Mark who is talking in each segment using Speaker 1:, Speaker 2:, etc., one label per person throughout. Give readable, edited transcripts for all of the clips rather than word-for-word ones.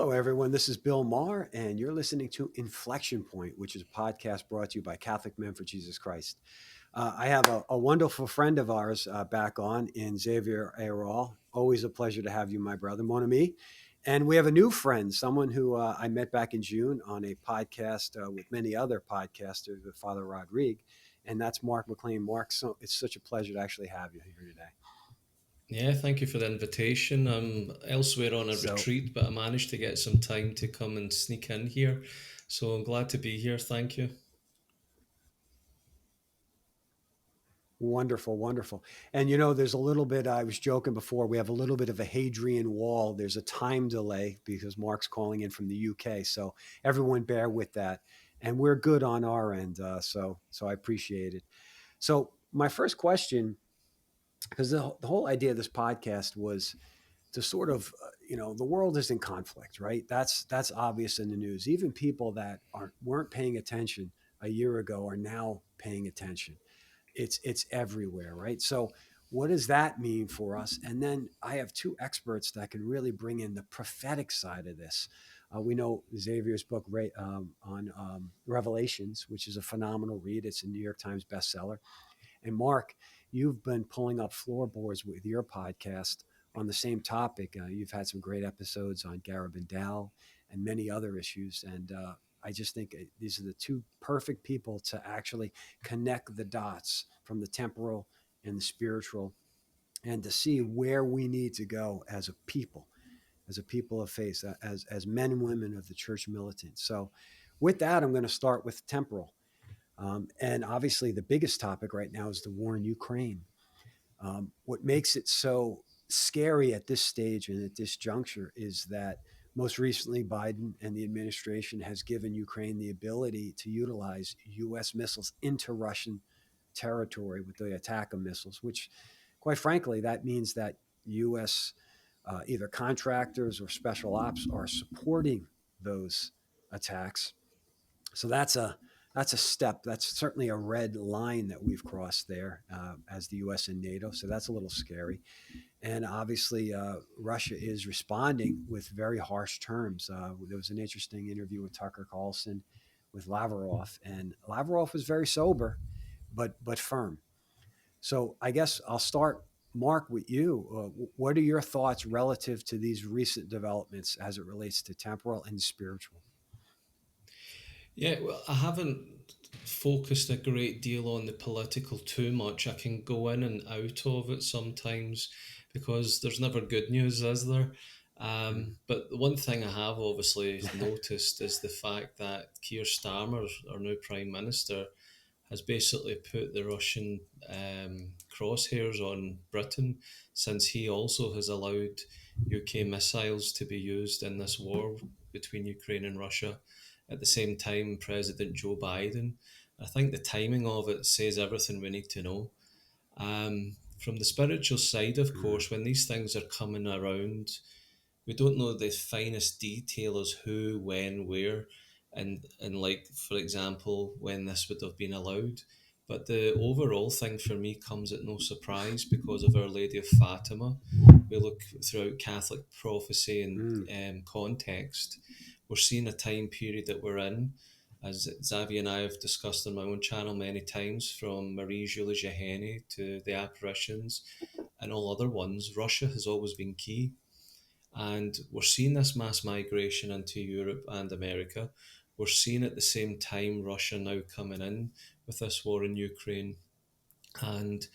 Speaker 1: Hello, everyone. This is Bill Maher, and you're listening to Inflection Point, which is a podcast brought to you by Catholic Men for Jesus Christ. I have a wonderful friend of ours back on in Xavier Reyes-Ayral. Always a pleasure to have you, my brother, mon ami. And we have a new friend, someone who I met back in June on a podcast with many other podcasters with Father Rodrigue, and that's Mark McLean. Mark, so it's such a pleasure to actually have you here today.
Speaker 2: Yeah, thank you for the invitation. I'm elsewhere on a
Speaker 1: So
Speaker 2: retreat, but I managed to get some time to come and sneak in here. So I'm glad to be here. Thank you.
Speaker 1: wonderful, wonderful. And there's a little bit, I was joking before, we have a little bit of a Hadrian wall. There's a time delay because Mark's calling in from the UK. So everyone bear with that. And we're good on our end. So I appreciate it. So my first question, because the whole idea of this podcast was to sort of, the world is in conflict, right? That's obvious in the news. Even people that weren't paying attention a year ago are now paying attention. It's everywhere, right? So what does that mean for us? And then I have two experts that can really bring in the prophetic side of this. We know Xavier's book on Revelations, which is a phenomenal read. It's a New York Times bestseller. And Mark, you've been pulling up floorboards with your podcast on the same topic. You've had some great episodes on Garabandal and many other issues. And I just think these are the two perfect people to actually connect the dots from the temporal and the spiritual and to see where we need to go as a people of faith, as men and women of the church militant. So, with that, I'm going to start with temporal. And obviously, the biggest topic right now is the war in Ukraine. What makes it so scary at this stage and at this juncture is that most recently, Biden and the administration has given Ukraine the ability to utilize U.S. missiles into Russian territory with the attack of missiles, which, quite frankly, that means that U.S. Either contractors or special ops are supporting those attacks. So that's a step. That's certainly a red line that we've crossed there as the U.S. and NATO. So that's a little scary. And obviously, Russia is responding with very harsh terms. There was an interesting interview with Tucker Carlson with Lavrov, and Lavrov was very sober, but firm. So I guess I'll start, Mark, with you. What are your thoughts relative to these recent developments as it relates to temporal and spiritual?
Speaker 2: Yeah, well, I haven't focused a great deal on the political too much. I can go in and out of it sometimes because there's never good news, is there?
Speaker 1: Mm.
Speaker 2: But the one thing I have obviously noticed is the fact that Keir Starmer, our new Prime Minister, has basically put the Russian crosshairs on Britain since he also has allowed UK missiles to be used in this war between Ukraine and Russia. At the same time, President Joe Biden. I think the timing of it says everything we need to know. From the spiritual side, of
Speaker 1: Mm.
Speaker 2: course, when these things are coming around, we don't know the finest detail as who, when, where, and like for example, when this would have been allowed. But the overall thing for me comes at no surprise because of Our Lady of Fatima. We look throughout Catholic prophecy and
Speaker 1: Mm.
Speaker 2: context. We're seeing a time period that we're in, as Xavier and I have discussed on my own channel many times, from Marie Julie Jeheni to the apparitions and all other ones. Russia has always been key, and we're seeing this mass migration into Europe and America. We're seeing at the same time Russia now coming in with this war in Ukraine. And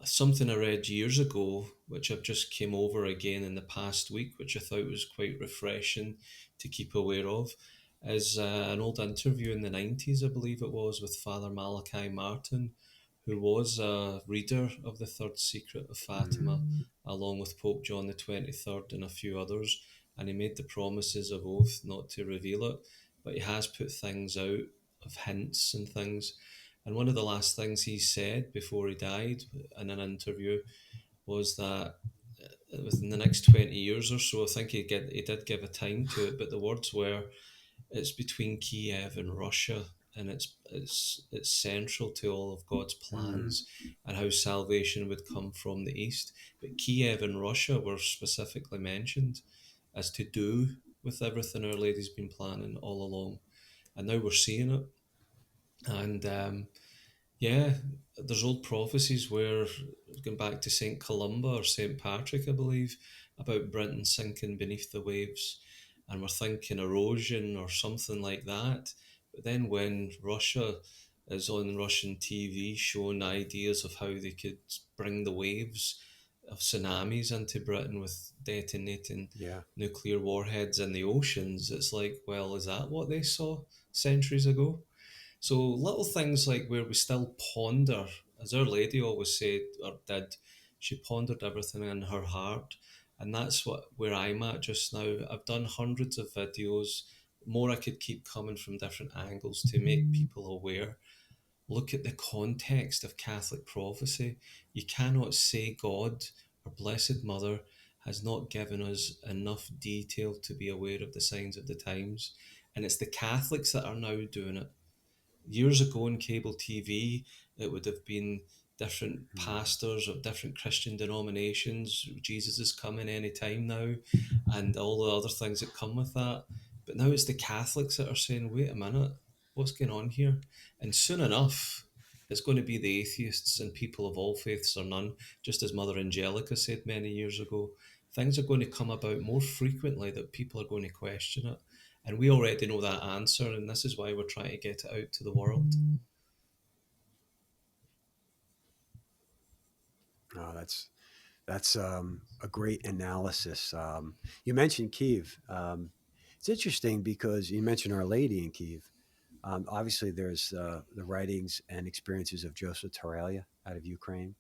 Speaker 2: something I read years ago, which I've just came over again in the past week, which I thought was quite refreshing to keep aware of, is an old interview in the 90s, I believe it was, with Father Malachi Martin, who was a reader of the Third Secret of Fatima,
Speaker 1: Mm.
Speaker 2: along with Pope John the 23rd and a few others. And he made the promises of oath not to reveal it, but he has put things out of hints and things. And one of the last things he said before he died in an interview was that within the next 20 years or so, I think he did give a time to it, but the words were, it's between Kiev and Russia, and it's central to all of God's
Speaker 1: Mm.
Speaker 2: plans and how salvation would come from the east. But Kiev and Russia were specifically mentioned as to do with everything Our Lady's been planning all along. And now we're seeing it. And yeah, there's old prophecies where, going back to St. Columba or St. Patrick, I believe, about Britain sinking beneath the waves. And we're thinking erosion or something like that. But then when Russia is on Russian TV showing ideas of how they could bring the waves of tsunamis into Britain with detonating
Speaker 1: Yeah.
Speaker 2: nuclear warheads in the oceans, it's like, well, is that what they saw centuries ago? So little things like where we still ponder, as Our Lady always said or did, she pondered everything in her heart. And that's where I'm at just now. I've done hundreds of videos, more I could keep coming from different angles to make people aware. Look at the context of Catholic prophecy. You cannot say God or Blessed Mother has not given us enough detail to be aware of the signs of the times. And it's the Catholics that are now doing it. Years ago on cable TV, it would have been different
Speaker 1: Mm.
Speaker 2: pastors of different Christian denominations. Jesus is coming any time now, and all the other things that come with that. But now it's the Catholics that are saying, wait a minute, what's going on here? And soon enough, it's going to be the atheists and people of all faiths or none, just as Mother Angelica said many years ago. Things are going to come about more frequently that people are going to question it. And we already know that answer, and this is why we're trying to get it out to the world.
Speaker 1: Oh, that's a great analysis. You mentioned Kiev. It's interesting because you mentioned Our Lady in Kiev. Obviously, there's the writings and experiences of Joseph Taralia out of Ukraine,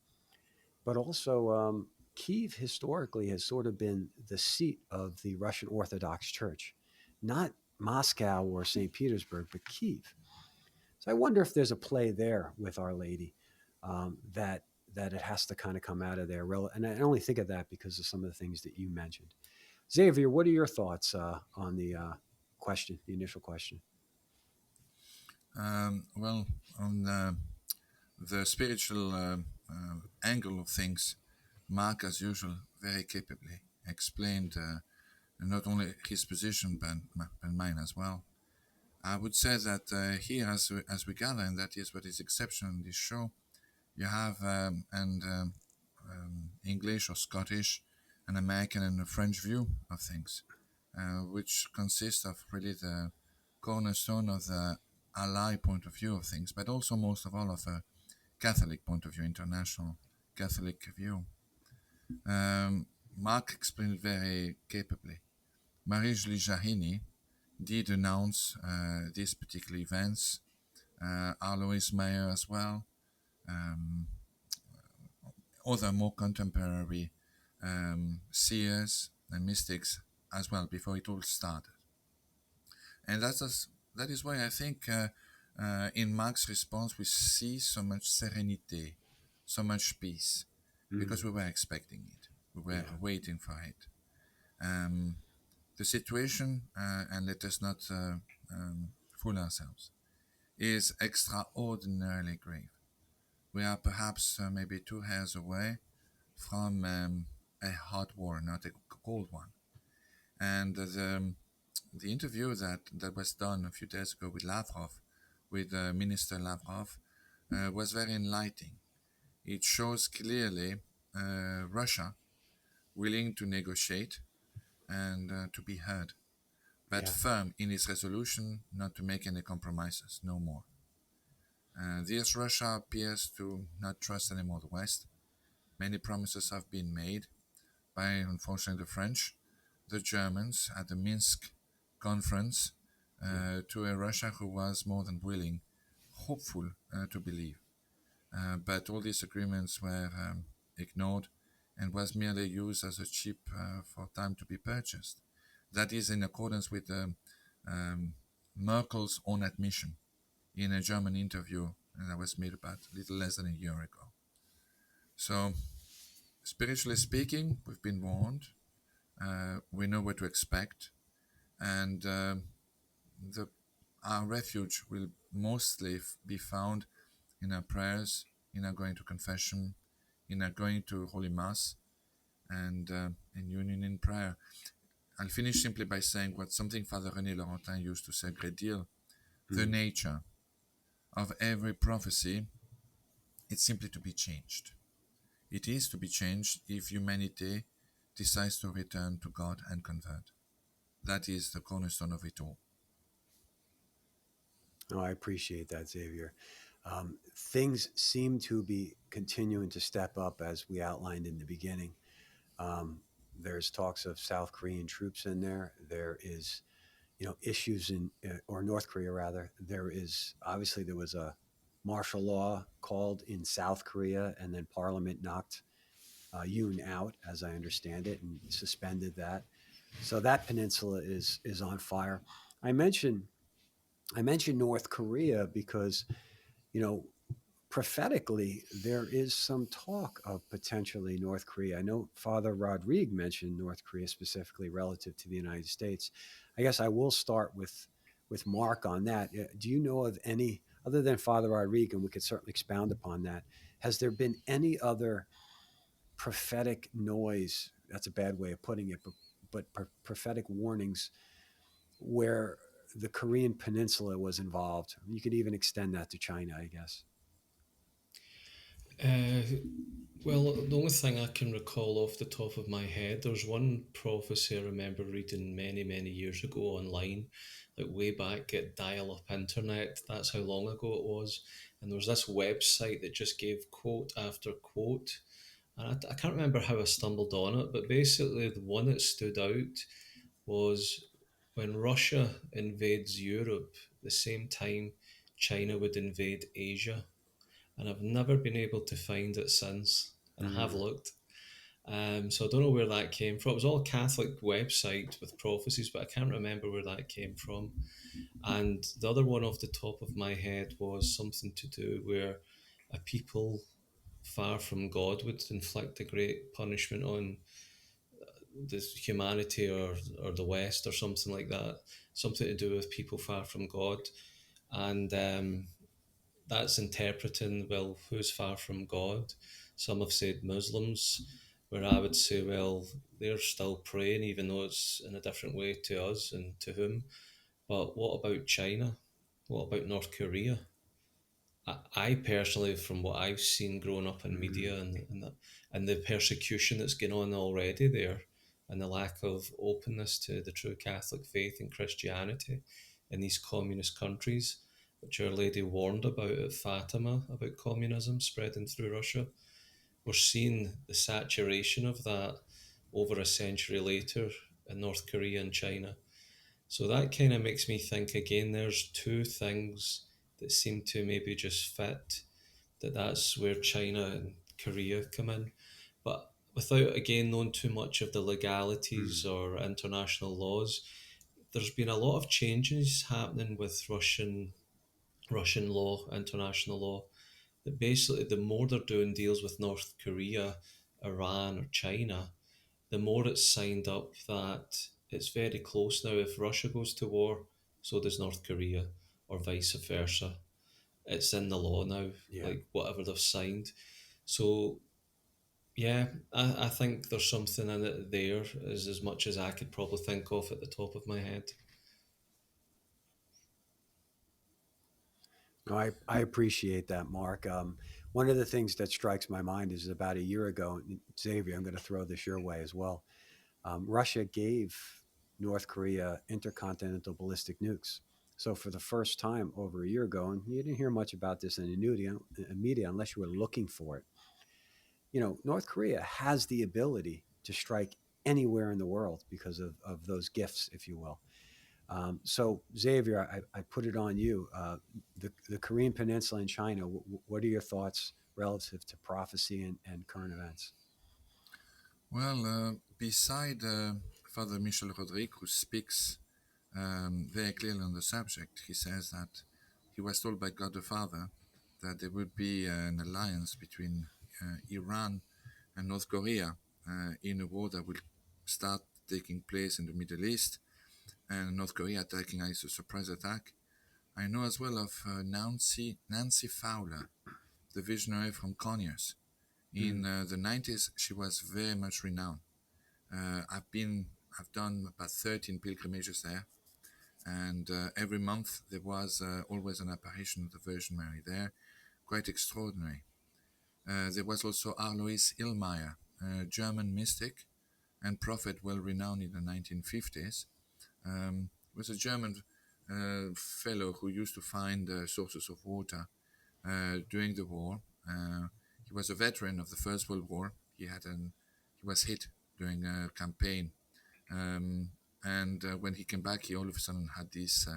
Speaker 1: but also Kiev historically has sort of been the seat of the Russian Orthodox Church, not Moscow or St. Petersburg, but Kiev. So I wonder if there's a play there with Our Lady that it has to kind of come out of there. And I only think of that because of some of the things that you mentioned. Xavier, what are your thoughts on the question, the initial question?
Speaker 3: Well, on the spiritual angle of things, Mark, as usual, very capably explained not only his position but mine as well. I would say that here, as we gather, and that is what is exceptional in this show, you have English or Scottish, an American and a French view of things, which consists of really the cornerstone of the ally point of view of things, but also most of all of a Catholic point of view, international Catholic view. Mark explained it very capably. Marie-Julie Jahini did announce these particular events, Alois Maher as well, um, other more contemporary seers and mystics as well before it all started. And that is why I think in Mark's response we see so much serenity, so much peace, because
Speaker 1: Mm,
Speaker 3: we were expecting it, we were
Speaker 1: yeah,
Speaker 3: waiting for it. Um, the situation, and let us not fool ourselves, is extraordinarily grave. We are perhaps maybe 2 years away from a hot war, not a cold one. And the interview that was done a few days ago with Lavrov, with Minister Lavrov, was very enlightening. It shows clearly Russia willing to negotiate and to be heard, but
Speaker 1: yeah,
Speaker 3: firm in its resolution not to make any compromises, no more. This Russia appears to not trust anymore the West. Many promises have been made by, unfortunately, the French, the Germans at the Minsk conference,
Speaker 1: yeah,
Speaker 3: to a Russia who was more than willing, hopeful to believe. But all these agreements were ignored and was merely used as a chip for time to be purchased. That is in accordance with um, Merkel's own admission in a German interview that was made about a little less than a year ago. So, spiritually speaking, we've been warned. We know what to expect, and the, our refuge will mostly be found in our prayers, in our going to confession, in our going to Holy Mass, and in union in prayer. I'll finish simply by saying what something Father René Laurentin used to say a great deal. The
Speaker 1: Mm.
Speaker 3: nature of every prophecy is simply to be changed. It is to be changed if humanity decides to return to God and convert. That is the cornerstone of it all.
Speaker 1: Oh, I appreciate that, Xavier. Things seem to be continuing to step up as we outlined in the beginning. Um, there's talks of South Korean troops in there. There is, issues in or North Korea rather. There is obviously there was a martial law called in South Korea, and then Parliament knocked Yoon out, as I understand it, and suspended that. So that peninsula is on fire. I mentioned I mentioned North Korea because you know prophetically, there is some talk of potentially North Korea. I know Father Rodrigue mentioned North Korea specifically relative to the United States. I guess I will start with Mark on that. Do you know of any other than Father Rodrigue, and we could certainly expound upon that? Has there been any other prophetic noise? That's a bad way of putting it, but prophetic warnings where the Korean Peninsula was involved. You could even extend that to China, I guess.
Speaker 2: Uh, well, the only thing I can recall off the top of my head, there's one prophecy I remember reading many, many years ago online, like way back at dial up internet. That's how long ago it was. And there was this website that just gave quote after quote. And I can't remember how I stumbled on it, but basically, the one that stood out was when Russia invades Europe, the same time China would invade Asia, and I've never been able to find it since. And I have
Speaker 1: Mm,
Speaker 2: looked. So I don't know where that came from. It was all a Catholic website with prophecies, but I can't remember where that came from. And the other one off the top of my head was something to do where a people far from God would inflict a great punishment on the humanity or the West or something like that. Something to do with people far from God. And that's interpreting, well, who's far from God? Some have said Muslims, where I would say, well, they're still praying, even though it's in a different way to us and to whom. But what about China? What about North Korea? I personally, from what I've seen growing up in
Speaker 1: mm,
Speaker 2: media and the persecution that's going on already there, and the lack of openness to the true Catholic faith and Christianity in these communist countries, which Our Lady warned about at Fatima about communism spreading through Russia, we're seeing the saturation of that over a century later in North Korea and China. So that kind of makes me think again, there's two things that seem to maybe just fit, that's where China and Korea come in. But without again knowing too much of the legalities
Speaker 1: mm.
Speaker 2: or international laws, there's been a lot of changes happening with Russian law, international law, that basically the more they're doing deals with North Korea, Iran, or China, the more it's signed up that it's very close now. If Russia goes to war, so does North Korea, or vice versa. It's in the law now,
Speaker 1: Yeah.
Speaker 2: like whatever they've signed. So, yeah, I think there's something in it there, as much as I could probably think of at the top of my head.
Speaker 1: No, I appreciate that, Mark. One of the things that strikes my mind is about a year ago, Xavier, I'm going to throw this your way as well. Russia gave North Korea intercontinental ballistic nukes. So for the first time over a year ago, and you didn't hear much about this in the media unless you were looking for it. North Korea has the ability to strike anywhere in the world because of those gifts, if you will. So, Xavier, I put it on you. The Korean Peninsula in China, what are your thoughts relative to prophecy and current events?
Speaker 3: Well, beside Father Michel Rodrigue, who speaks very clearly on the subject, he says that he was told by God the Father that there would be an alliance between Iran and North Korea in a war that will start taking place in the Middle East, and North Korea attacking as a surprise attack. I know as well of Nancy Fowler, the visionary from Conyers. In
Speaker 1: Mm,
Speaker 3: the 90s, she was very much renowned. I've been I've done about 13 pilgrimages there, and every month there was always an apparition of the Virgin Mary there, quite extraordinary. There was also Alois Illmeyer, a German mystic and prophet well renowned in the 1950s. Was a German fellow who used to find sources of water during the war. He was a veteran of the First World War. He was hit during a campaign, and when he came back, he all of a sudden had these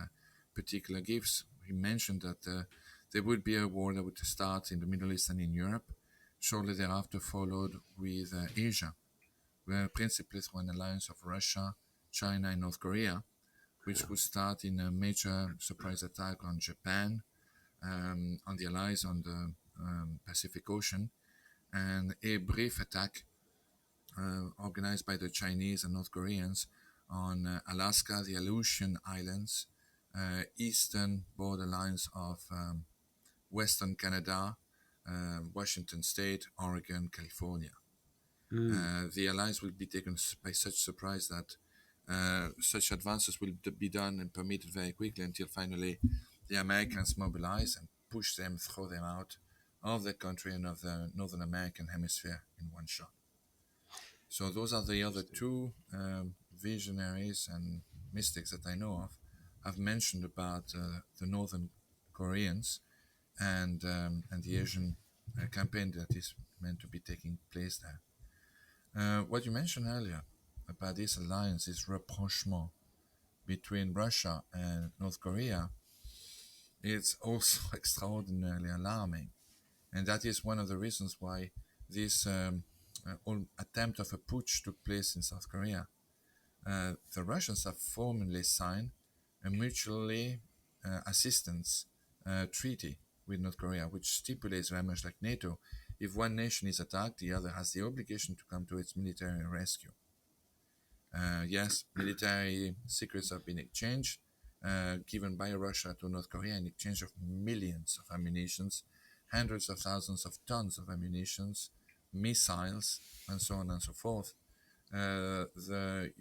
Speaker 3: particular gifts. He mentioned that there would be a war that would start in the Middle East and in Europe, shortly thereafter followed with Asia, where principally through an alliance of Russia, China, and North Korea, which would start in a major surprise attack on Japan, on the allies on the Pacific Ocean, and a brief attack organized by the Chinese and North Koreans on Alaska, the Aleutian Islands, eastern borderlines of Western Canada, Washington State, Oregon, California. The Allies will be taken by such surprise that such advances will be done and permitted very quickly until finally the Americans mobilize and push them, throw them out of the country and of the Northern American hemisphere in one shot. So those are the other two visionaries and mystics that I know of. I've mentioned about the Northern Koreans and the Asian campaign that is meant to be taking place there. What you mentioned earlier about this alliance, this rapprochement between Russia and North Korea, it's also extraordinarily alarming. And that is one of the reasons why this attempt of a putsch took place in South Korea. The Russians have formally signed a mutually assistance treaty with North Korea, which stipulates very much like NATO, if one nation is attacked, the other has the obligation to come to its military rescue. Yes, military secrets have been exchanged, given by Russia to North Korea in exchange of millions of ammunitions, hundreds of thousands of tons of ammunitions, missiles, and so on and so forth. The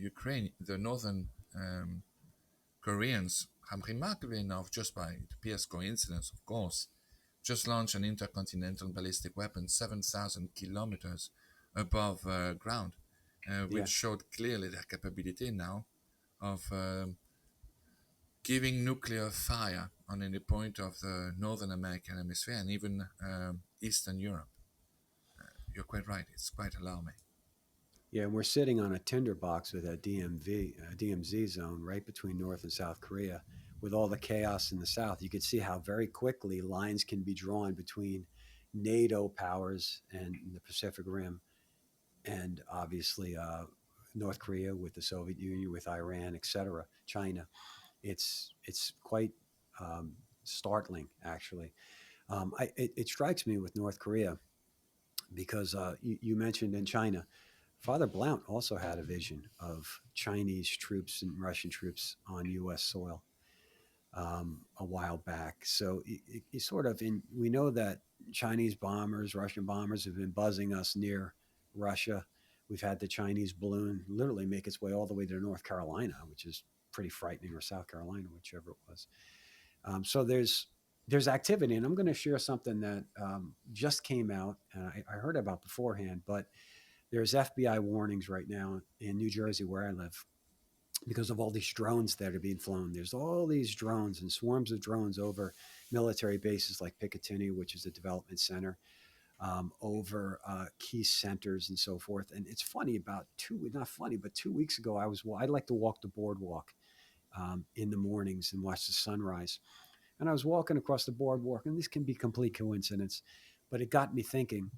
Speaker 3: northern Koreans have remarkably enough, just by it appears coincidence, of course, just launched an intercontinental ballistic weapon 7,000 kilometers above ground, which
Speaker 1: Yeah.
Speaker 3: showed clearly their capability now of giving nuclear fire on any point of the Northern American hemisphere and even Eastern Europe. You're quite right, it's quite alarming.
Speaker 1: Yeah, and we're sitting on a tinderbox with a DMZ zone right between North and South Korea. With all the chaos in the South, you could see how very quickly lines can be drawn between NATO powers and the Pacific Rim, and obviously North Korea with the Soviet Union, with Iran, etc., China. It's quite startling, actually. It strikes me with North Korea because you mentioned in China, Father Blount also had a vision of Chinese troops and Russian troops on U.S. soil a while back. So it sort of we know that Chinese bombers, Russian bombers have been buzzing us near Russia. We've had the Chinese balloon literally make its way all the way to North Carolina, which is pretty frightening, or South Carolina, whichever it was. So there's activity, and I'm going to share something that just came out, and I heard about beforehand, but there's FBI warnings right now in New Jersey, where I live, because of all these drones that are being flown. There's all these drones and swarms of drones over military bases like Picatinny, which is a development center, over key centers and so forth. And it's funny, not funny, but 2 weeks ago, I like to walk the boardwalk in the mornings and watch the sunrise. And I was walking across the boardwalk, and this can be complete coincidence, but it got me thinking.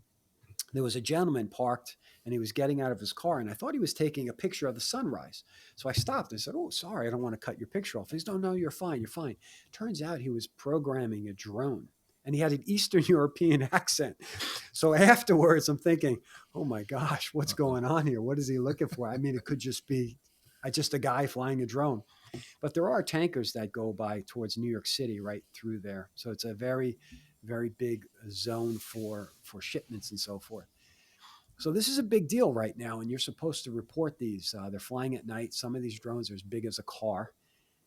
Speaker 1: There was a gentleman parked, and he was getting out of his car, and I thought he was taking a picture of the sunrise. So I stopped and said, "Oh, sorry, I don't want to cut your picture off." He said, "No, you're fine, you're fine." Turns out he was programming a drone, and he had an Eastern European accent. So afterwards, I'm thinking, "Oh my gosh, what's
Speaker 3: Uh-oh.
Speaker 1: going on here? What is he looking for?" I mean, it could just be just a guy flying a drone. But there are tankers that go by towards New York City right through there. So it's a very, very big zone for shipments and so forth. So this is a big deal right now, and you're supposed to report these. They're flying at night. Some of these drones are as big as a car,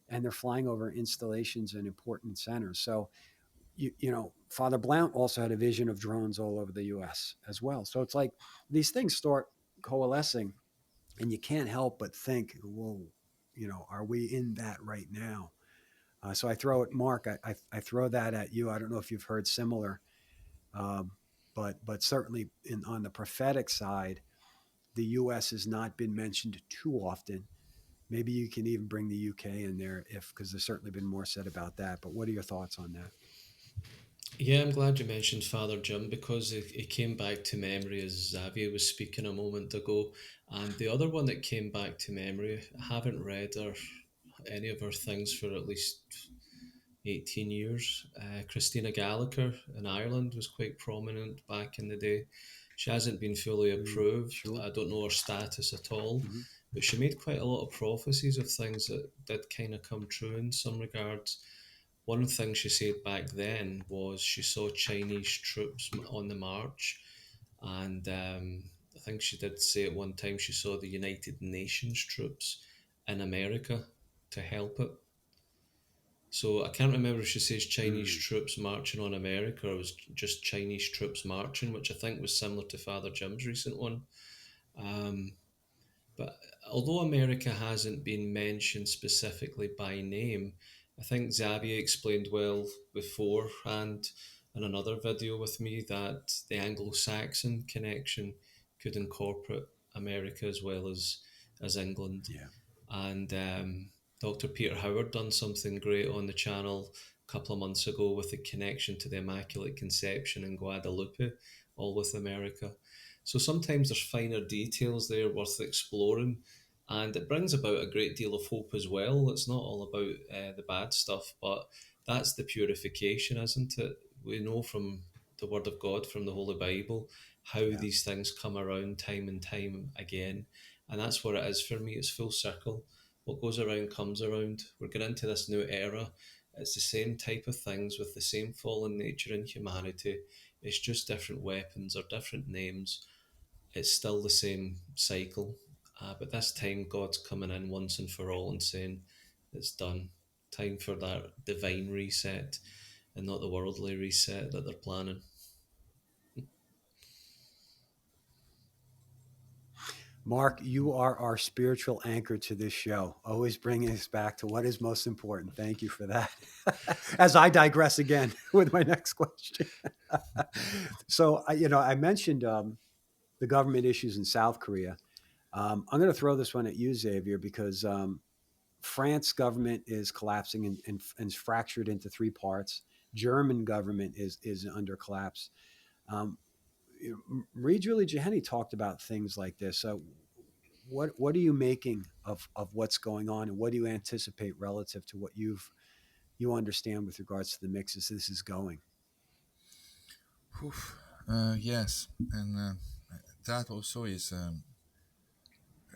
Speaker 1: and they're flying over installations and important centers. So Father Blount also had a vision of drones all over the U.S. as well. So it's like these things start coalescing, and you can't help but think, whoa, are we in that right now? So I throw it, Mark. I throw that at you. I don't know if you've heard similar, um, but certainly on the prophetic side, the U.S. has not been mentioned too often. Maybe you can even bring the UK in there, if because there's certainly been more said about that. But what are your thoughts on that?
Speaker 2: Yeah, I'm glad you mentioned Father Jim because it came back to memory as Xavier was speaking a moment ago. And the other one that came back to memory, I haven't read any of her things for at least 18 years. Christina Gallagher in Ireland was quite prominent back in the day. She hasn't been fully approved.
Speaker 1: Sure.
Speaker 2: I don't know her status at all,
Speaker 1: Mm-hmm.
Speaker 2: but she made quite a lot of prophecies of things that did kind of come true in some regards. One thing she said back then was she saw Chinese troops on the march, and I think she did say at one time she saw the United Nations troops in America to help it. So I can't remember if she says Chinese
Speaker 1: Mm.
Speaker 2: troops marching on America or it was just Chinese troops marching, which I think was similar to Father Jim's recent one. Um, but although America hasn't been mentioned specifically by name, I think Xavier explained well beforehand in another video with me that the Anglo Saxon connection could incorporate America as England.
Speaker 1: Yeah.
Speaker 2: And Dr. Peter Howard done something great on the channel a couple of months ago with the connection to the Immaculate Conception in Guadalupe, all with America. So sometimes there's finer details there worth exploring, and it brings about a great deal of hope as well. It's not all about the bad stuff, but that's the purification, isn't it? We know from the Word of God, from the Holy Bible, how
Speaker 1: Yeah.
Speaker 2: these things come around time and time again. And that's what it is for me. It's full circle. What goes around comes around. We're getting into this new era. It's the same type of things with the same fallen nature in humanity. It's just different weapons or different names. It's still the same cycle. But this time, God's coming in once and for all and saying, it's done. Time for that divine reset and not the worldly reset that they're planning.
Speaker 1: Mark, you are our spiritual anchor to this show, always bringing us back to what is most important. Thank you for that. As I digress again with my next question. So, I mentioned the government issues in South Korea. I'm going to throw this one at you, Xavier, because France government is collapsing and is fractured into three parts. German government is under collapse. Um, Reed Julie Jaheni talked about things like this. So what are you making of what's going on, and what do you anticipate relative to what you understand with regards to the mix as this is going?
Speaker 3: Oof. Yes, and that also is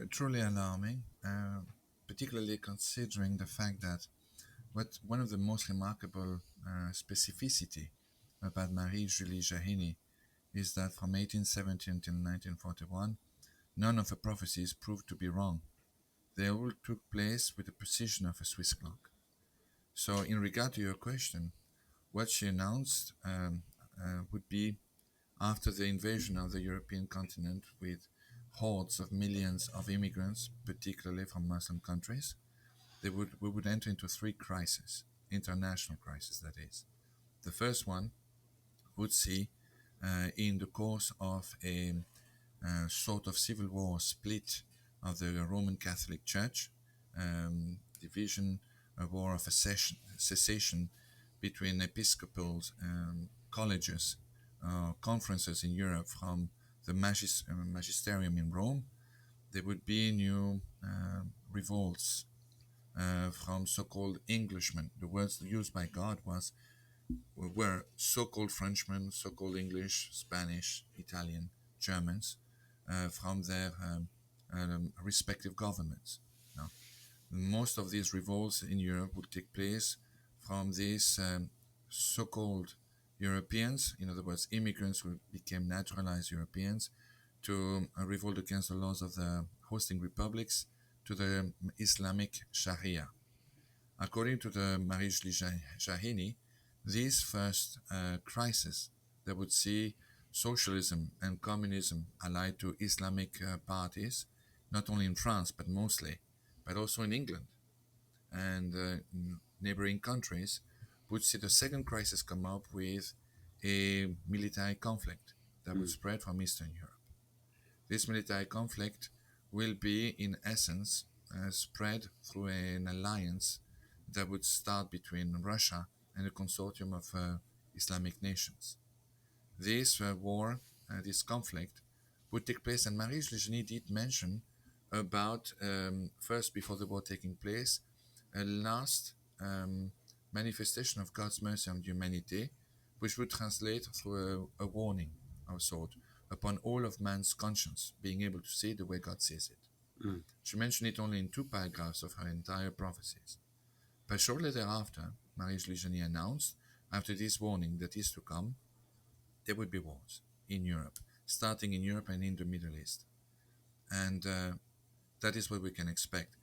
Speaker 3: truly alarming, particularly considering the fact that one of the most remarkable specificity about Marie-Julie Jahenny is that from 1817 until 1941, none of her prophecies proved to be wrong. They all took place with the precision of a Swiss clock. So, in regard to your question, what she announced would be after the invasion of the European continent with hordes of millions of immigrants, particularly from Muslim countries, we would enter into three crises, international crises, that is. The first one would see, in the course of a sort of civil war split of the Roman Catholic Church, division, a war of cessation between episcopal colleges, conferences in Europe from the magisterium in Rome. There would be new revolts from so-called Englishmen. The words used by God were so-called Frenchmen, so-called English, Spanish, Italian, Germans, from their respective governments. Now, most of these revolts in Europe would take place from these so-called Europeans, in other words, immigrants who became naturalized Europeans, to revolt against the laws of the hosting republics to the Islamic Sharia. According to the Marijli Jahini, these first crises that would see socialism and communism allied to Islamic parties, not only in France but mostly, but also in England and neighboring countries, would see the second crisis come up with a military conflict that would
Speaker 1: Mm.
Speaker 3: spread from Eastern Europe. This military conflict will be, in essence, spread through an alliance that would start between Russia and a consortium of Islamic nations. This war, this conflict, would take place, and Marie Legeny did mention about, first, before the war taking place, a last manifestation of God's mercy on humanity, which would translate through a warning of sort upon all of man's conscience being able to see the way God sees it.
Speaker 1: Mm.
Speaker 3: She mentioned it only in 2 paragraphs of her entire prophecies. But shortly thereafter, Marie Legeny announced, after this warning that is to come, there would be wars in Europe, starting in Europe and in the Middle East. And that is what we can expect.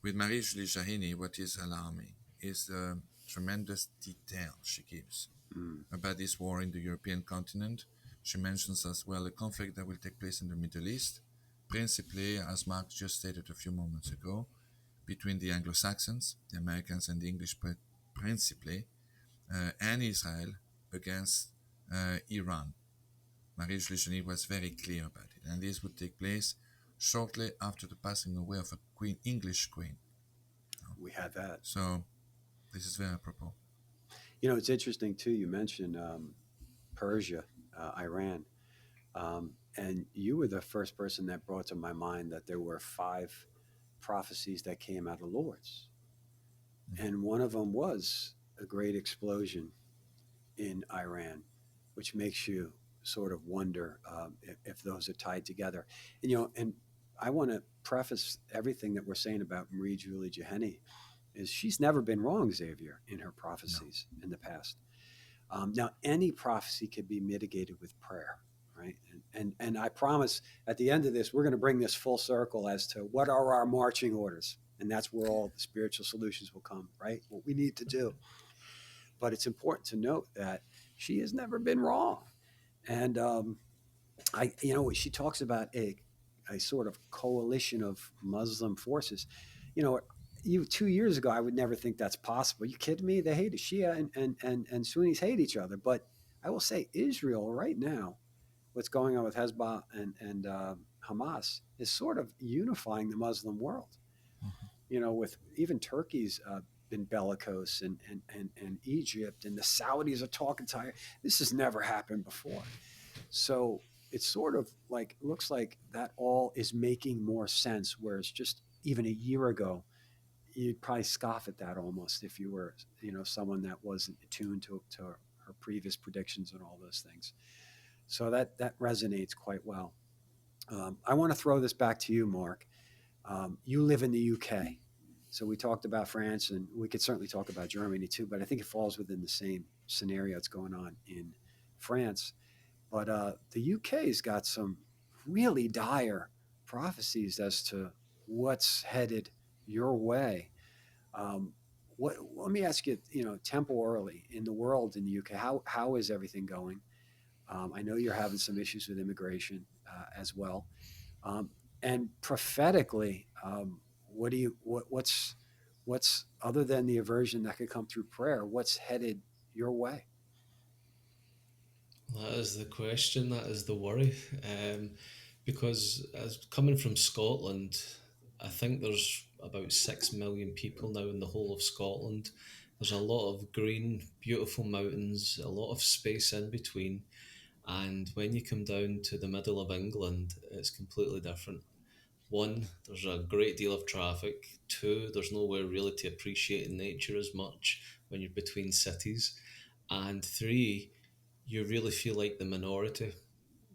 Speaker 3: With Marie Jahini, what is alarming is the tremendous detail she gives
Speaker 1: Mm.
Speaker 3: about this war in the European continent. She mentions as well a conflict that will take place in the Middle East, principally, as Mark just stated a few moments ago, between the Anglo-Saxons, the Americans, and the English, principally, and Israel against Iran. Marie Legeny was very clear about it, and this would take place shortly after the passing away of a queen, English queen.
Speaker 1: We had that.
Speaker 3: So this is very apropos.
Speaker 1: You know, it's interesting too. You mentioned Persia, Iran, and you were the first person that brought to my mind that there were 5 prophecies that came out of Lord's, and one of them was a great explosion in Iran, which makes you sort of wonder if those are tied together. And and I want to preface everything that we're saying about Marie Julie Jaheni is she's never been wrong, Xavier, in her
Speaker 3: No.
Speaker 1: prophecies in the past. Now, any prophecy can be mitigated with prayer, right? And I promise at the end of this, we're going to bring this full circle as to what are our marching orders. And that's where all the spiritual solutions will come, right? What we need to do. But it's important to note that she has never been wrong. And she talks about a sort of coalition of Muslim forces. You know, 2 years ago, I would never think that's possible. You kidding me? They hate Shia and Sunnis hate each other. But I will say, Israel right now, what's going on with Hezbollah and Hamas is sort of unifying the Muslim world.
Speaker 3: Mhm.
Speaker 1: With even Turkey's been bellicose and Egypt and the Saudis are talking to. This has never happened before. So it's sort of like looks like that all is making more sense. Whereas just even a year ago, you'd probably scoff at that almost if you were, someone that wasn't attuned to her previous predictions and all those things. So that resonates quite well. I want to throw this back to you, Mark. You live in the UK. So we talked about France, and we could certainly talk about Germany too, but I think it falls within the same scenario that's going on in France. But the UK's got some really dire prophecies as to what's headed your way. Um, let me ask you, temporarily in the world in the UK, how is everything going? I know you're having some issues with immigration as well. Um, and prophetically, what's other than the aversion that could come through prayer, what's headed your way?
Speaker 2: That is the question. That is the worry. Because as coming from Scotland, I think there's about 6 million people now in the whole of Scotland. There's a lot of green, beautiful mountains, a lot of space in between. And when you come down to the middle of England, it's completely different. One, there's a great deal of traffic. Two, there's nowhere really to appreciate nature as much when you're between cities. And three, you really feel like the minority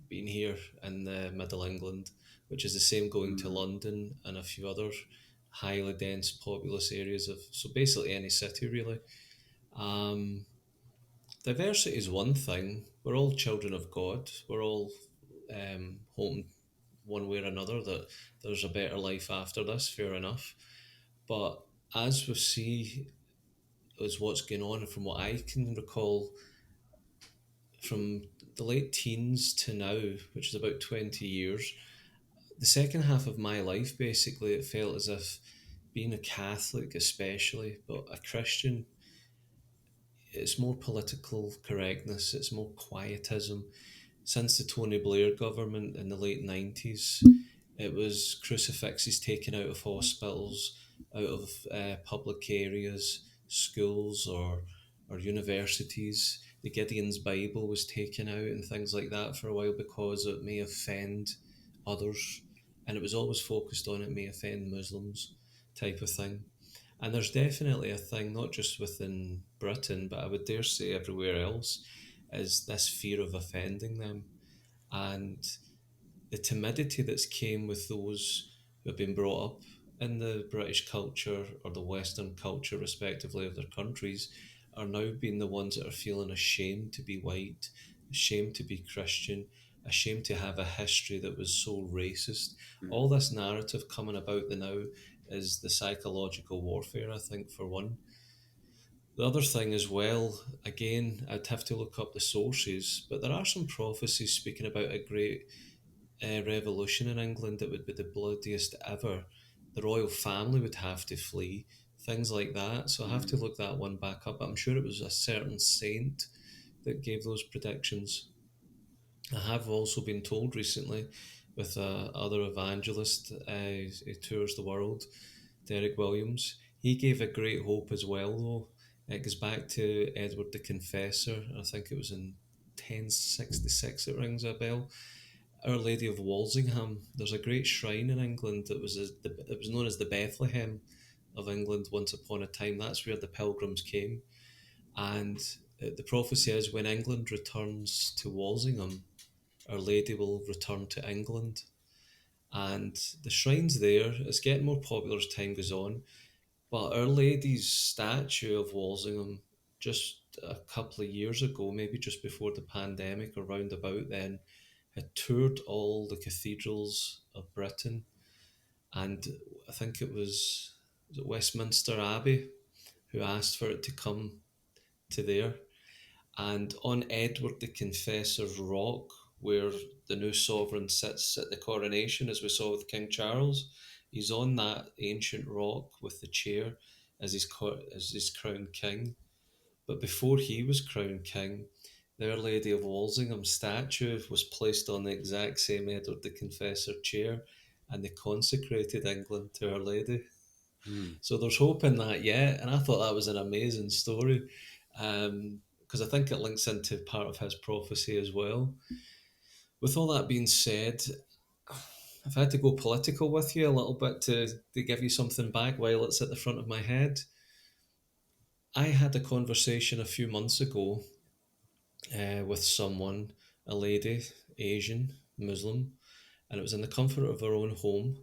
Speaker 2: being here in the middle England, which is the same going to
Speaker 1: Mm,
Speaker 2: London and a few other highly dense, populous areas of so basically any city really. Um, Diversity is one thing. We're all children of God. We're all home. one way or another that there's a better life after this, fair enough. But as we see, is what's going on, and from what I can recall, from the late teens to now, which is about 20 years, the second half of my life, basically, it felt as if being a Catholic, especially, but a Christian, it's more political correctness, it's more quietism. Since the Tony Blair government in the late 90s, it was crucifixes taken out of hospitals, out of public areas, schools, or universities. The Gideon's Bible was taken out and things like that for a while because it may offend others. And it was always focused on it may offend Muslims type of thing. And there's definitely a thing, not just within Britain, but I would dare say everywhere else, is this fear of offending them. And the timidity that's came with those who have been brought up in the British culture or the Western culture, respectively, of their countries, are now being the ones that are feeling ashamed to be white, ashamed to be Christian, ashamed to have a history that was so racist.
Speaker 1: Mm.
Speaker 2: All this narrative coming about the now is the psychological warfare, I think, for one. The other thing as well, again, I'd have to look up the sources, but there are some prophecies speaking about a great revolution in England that would be the bloodiest ever. The royal family would have to flee, things like that. So I have to
Speaker 1: Mm.
Speaker 2: look that one back up. I'm sure it was a certain saint that gave those predictions. I have also been told recently with other evangelist who tours the world, Derek Williams. He gave a great hope as well, though. It goes back to Edward the Confessor. I think it was in 1066, it rings a bell. Our Lady of Walsingham. There's a great shrine in England that it was known as the Bethlehem of England once upon a time. That's where the pilgrims came. And the prophecy is when England returns to Walsingham, Our Lady will return to England. And the shrine's there. It's getting more popular as time goes on. But Our Lady's statue of Walsingham, just a couple of years ago, maybe just before the pandemic or round about then, had toured all the cathedrals of Britain. And I think was it Westminster Abbey who asked for it to come to there. And on Edward the Confessor's rock, where the new sovereign sits at the coronation, as we saw with King Charles, he's on that ancient rock with the chair as his crowned king. But before he was crowned king, the Our Lady of Walsingham statue was placed on the exact same Edward the Confessor chair, and they consecrated England to Our Lady.
Speaker 1: Mm.
Speaker 2: So there's hope in that yet, and I thought that was an amazing story, because I think it links into part of his prophecy as well. With all that being said, I've had to go political with you a little bit to give you something back while it's at the front of my head. I had a conversation a few months ago with someone, a lady, Asian, Muslim, and it was in the comfort of her own home.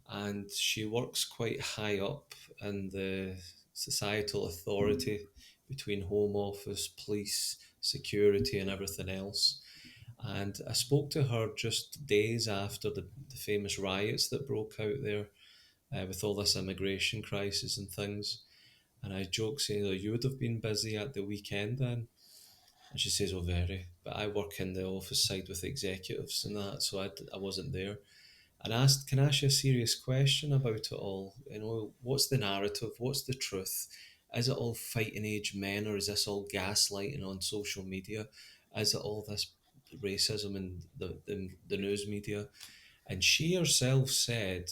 Speaker 2: And she works quite high up in the societal authority between Home Office, police, security, and everything else. And I spoke to her just days after the famous riots that broke out there with all this immigration crisis and things. And I joked saying, "Oh, you would have been busy at the weekend then." And she says, "Oh, very. But I work in the office side with executives and that, so I wasn't there." And asked, "Can I ask you a serious question about it all? You know, what's the narrative? What's the truth? Is it all fighting age men, or is this all gaslighting on social media? Is it all this racism in the news media?" And she herself said,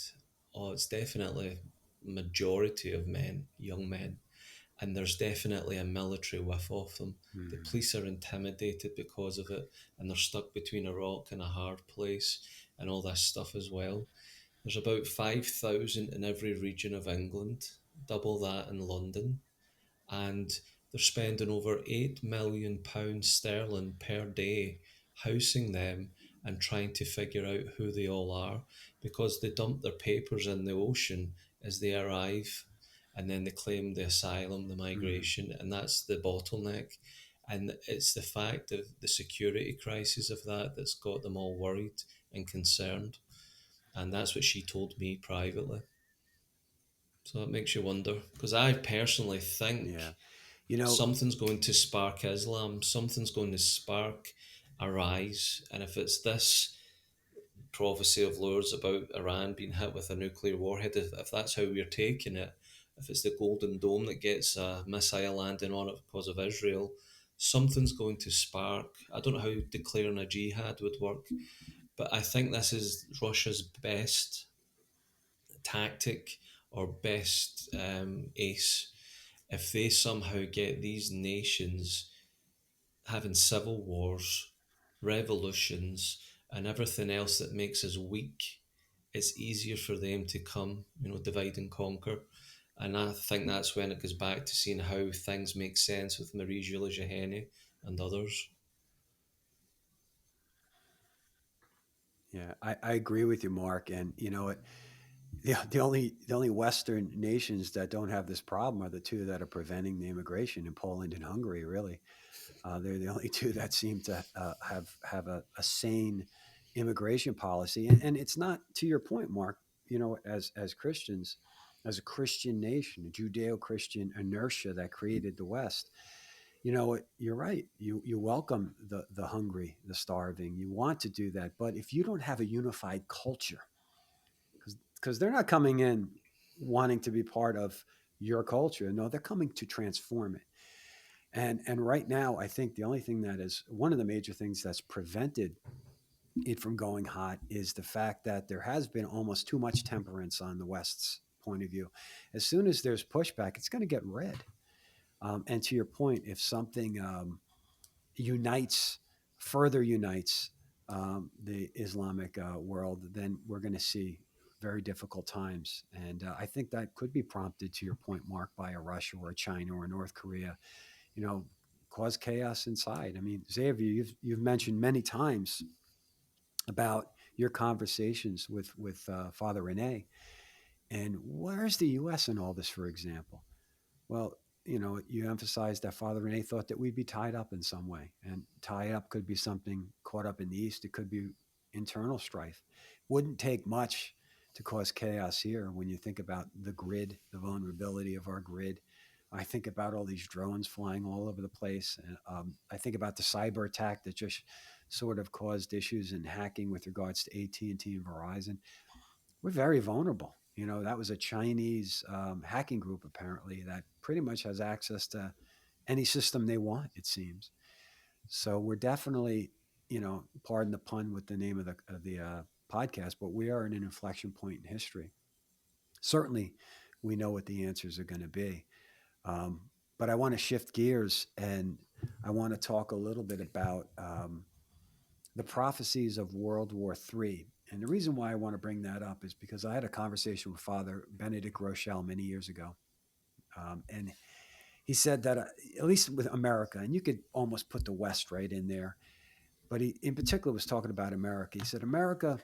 Speaker 2: "Oh, it's definitely majority of men, young men, and there's definitely a military whiff of them. The
Speaker 1: Mm.
Speaker 2: police are intimidated because of it, and they're stuck between a rock and a hard place, and all this stuff as well. There's about 5,000 in every region of England, double that in London, and they're spending over £8 million sterling per day housing them and trying to figure out who they all are, because they dump their papers in the ocean as they arrive, and then they claim the asylum, the
Speaker 1: Mm.
Speaker 2: migration, and that's the bottleneck. And it's the fact of the security crisis of that that's got them all worried and concerned. And that's what she told me privately. So it makes you wonder, because I personally
Speaker 1: Yeah.
Speaker 2: think
Speaker 1: You know,
Speaker 2: something's going to spark Islam, something's going to spark a rise. And if it's this prophecy of Lourdes about Iran being hit with a nuclear warhead, if that's how we're taking it, if it's the Golden Dome that gets a missile landing on it because of Israel, something's going to spark. I don't know how declaring a jihad would work, but I think this is Russia's best tactic or best ace. If they somehow get these nations having civil wars, revolutions, and everything else that makes us weak, it's easier for them to come, divide and conquer. And I think that's when it goes back to seeing how things make sense with Marie-Julie Jahenny and others.
Speaker 1: yeah, I agree with you, Mark. And you know what? The only Western nations that don't have this problem are the two that are preventing the immigration in Poland and Hungary. Really, they're the only two that seem to have a sane immigration policy. And it's not, to your point, Mark. You know, as Christians, as a Christian nation, a Judeo-Christian inertia that created the West. You know, you're right. You welcome the hungry, the starving. You want to do that, but if you don't have a unified culture, because they're not coming in wanting to be part of your culture. No, they're coming to transform it. And right now, I think the only thing that is one of the major things that's prevented it from going hot is the fact that there has been almost too much temperance on the West's point of view. As soon as there's pushback, it's going to get red. And to your point, if something unites, further unites the Islamic world, then we're going to see very difficult times. And I think that could be prompted, to your point, Mark, by a Russia or a China or a North Korea, you know, cause chaos inside. I mean, Xavier, you've mentioned many times about your conversations with Father Rene, and where's the U.S. in all this, for example? Well, you know, you emphasized that Father Rene thought that we'd be tied up in some way, and tie up could be something caught up in the East. It could be internal strife. Wouldn't take much to cause chaos here when you think about the grid, the vulnerability of our grid. I think about all these drones flying all over the place. And, I think about the cyber attack that just sort of caused issues in hacking with regards to AT&T and Verizon. We're very vulnerable. You know, that was a Chinese hacking group apparently that pretty much has access to any system they want, it seems. So we're definitely, pardon the pun with the name of the podcast, but we are in an inflection point in history. Certainly, we know what the answers are going to be. Um, but I want to shift gears and I want to talk a little bit about the prophecies of World War III. And the reason why I want to bring that up is because I had a conversation with Father Benedict Rochelle many years ago. And he said that, at least with America, and you could almost put the West right in there, but he in particular was talking about America. He said, America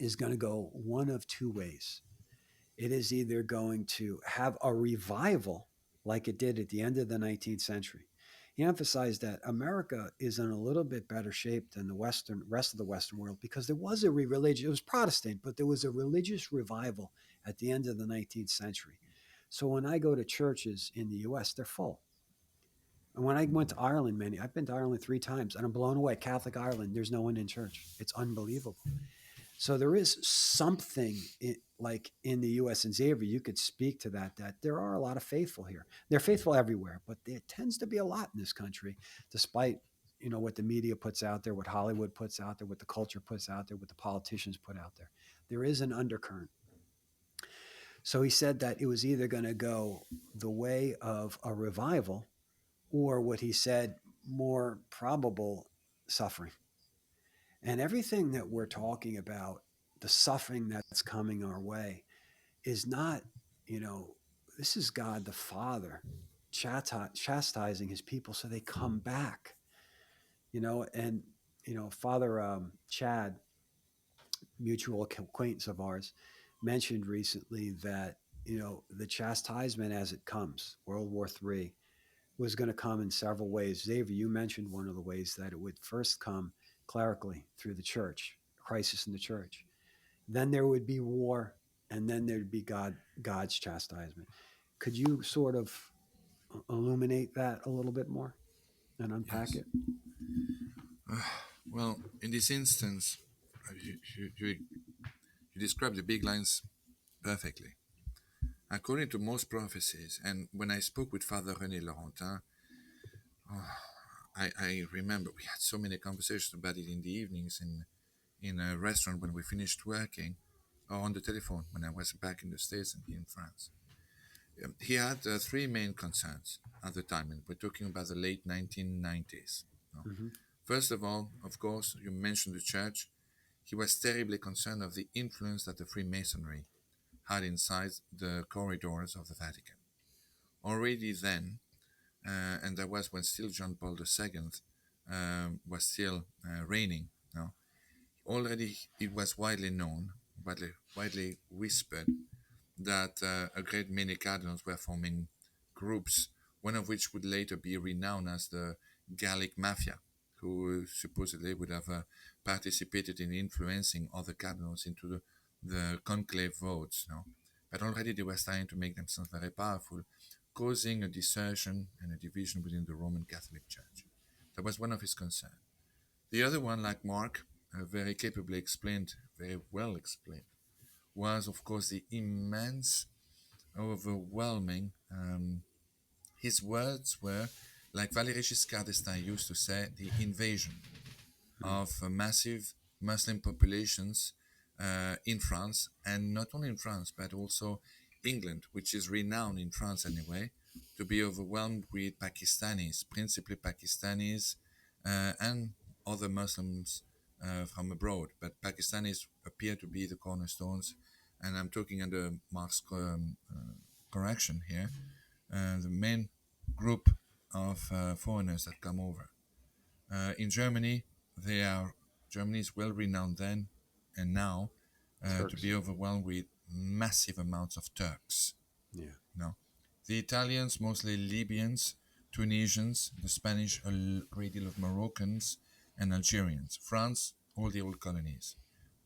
Speaker 1: is going to go one of two ways. It is either going to have a revival like it did at the end of the 19th century. He emphasized that America is in a little bit better shape than the rest of the Western world because there was a religious, it was Protestant, but there was a religious revival at the end of the 19th century. So when I go to churches in the US, they're full. And when I went to Ireland, I've been to Ireland 3 times and I'm blown away. Catholic Ireland, there's no one in church. It's unbelievable. So there is something like in the U.S. and Xavier, you could speak to that there are a lot of faithful here. They're faithful everywhere, but there tends to be a lot in this country, despite what the media puts out there, what Hollywood puts out there, what the culture puts out there, what the politicians put out there. There is an undercurrent. So he said that it was either going to go the way of a revival or what he said more probable suffering. And everything that we're talking about, the suffering that's coming our way, is not, you know, this is God the Father chastising his people so they come back, and, Father Chad, mutual acquaintance of ours, mentioned recently that, the chastisement as it comes, World War III, was going to come in several ways. Xavier, you mentioned one of the ways that it would first come clerically through the church, crisis in the church. then there would be war, and then there'd be God's chastisement. Could you sort of illuminate that a little bit more and unpack
Speaker 3: Yes.
Speaker 1: it?
Speaker 3: Well, in this instance, you describe the big lines perfectly. According to most prophecies, and when I spoke with Father René Laurentin, I remember we had so many conversations about it in the evenings in a restaurant when we finished working, or on the telephone when I was back in the States and here in France. He had three main concerns at the time, and we're talking about the late 1990s. No?
Speaker 1: Mm-hmm.
Speaker 3: First of all, of course, you mentioned the church. He was terribly concerned of the influence that the Freemasonry had inside the corridors of the Vatican. Already then, and that was when still John Paul II was still reigning. No? Already it was widely known, widely whispered, that a great many cardinals were forming groups, one of which would later be renowned as the Gallic Mafia, who supposedly would have participated in influencing other cardinals into the conclave votes. No? But already they were starting to make themselves very powerful, causing a dissension and a division within the Roman Catholic Church. That was one of his concerns. The other one, like Mark, very capably explained, very well explained, was of course the immense, overwhelming. His words were, like Valéry Giscard d'Estaing used to say, the invasion of massive Muslim populations in France, and not only in France, but also England, which is renowned in France anyway, to be overwhelmed with Pakistanis, principally Pakistanis, and other Muslims from abroad. But Pakistanis appear to be the cornerstones, and I'm talking under Mark's correction here, the main group of foreigners that come over. In Germany, they are Germany is well renowned then and now to
Speaker 1: Turks.
Speaker 3: be overwhelmed with massive amounts of Turks.
Speaker 1: Yeah.
Speaker 3: No, the Italians mostly Libyans, Tunisians, the Spanish a great deal of Moroccans and Algerians. France, all the old colonies,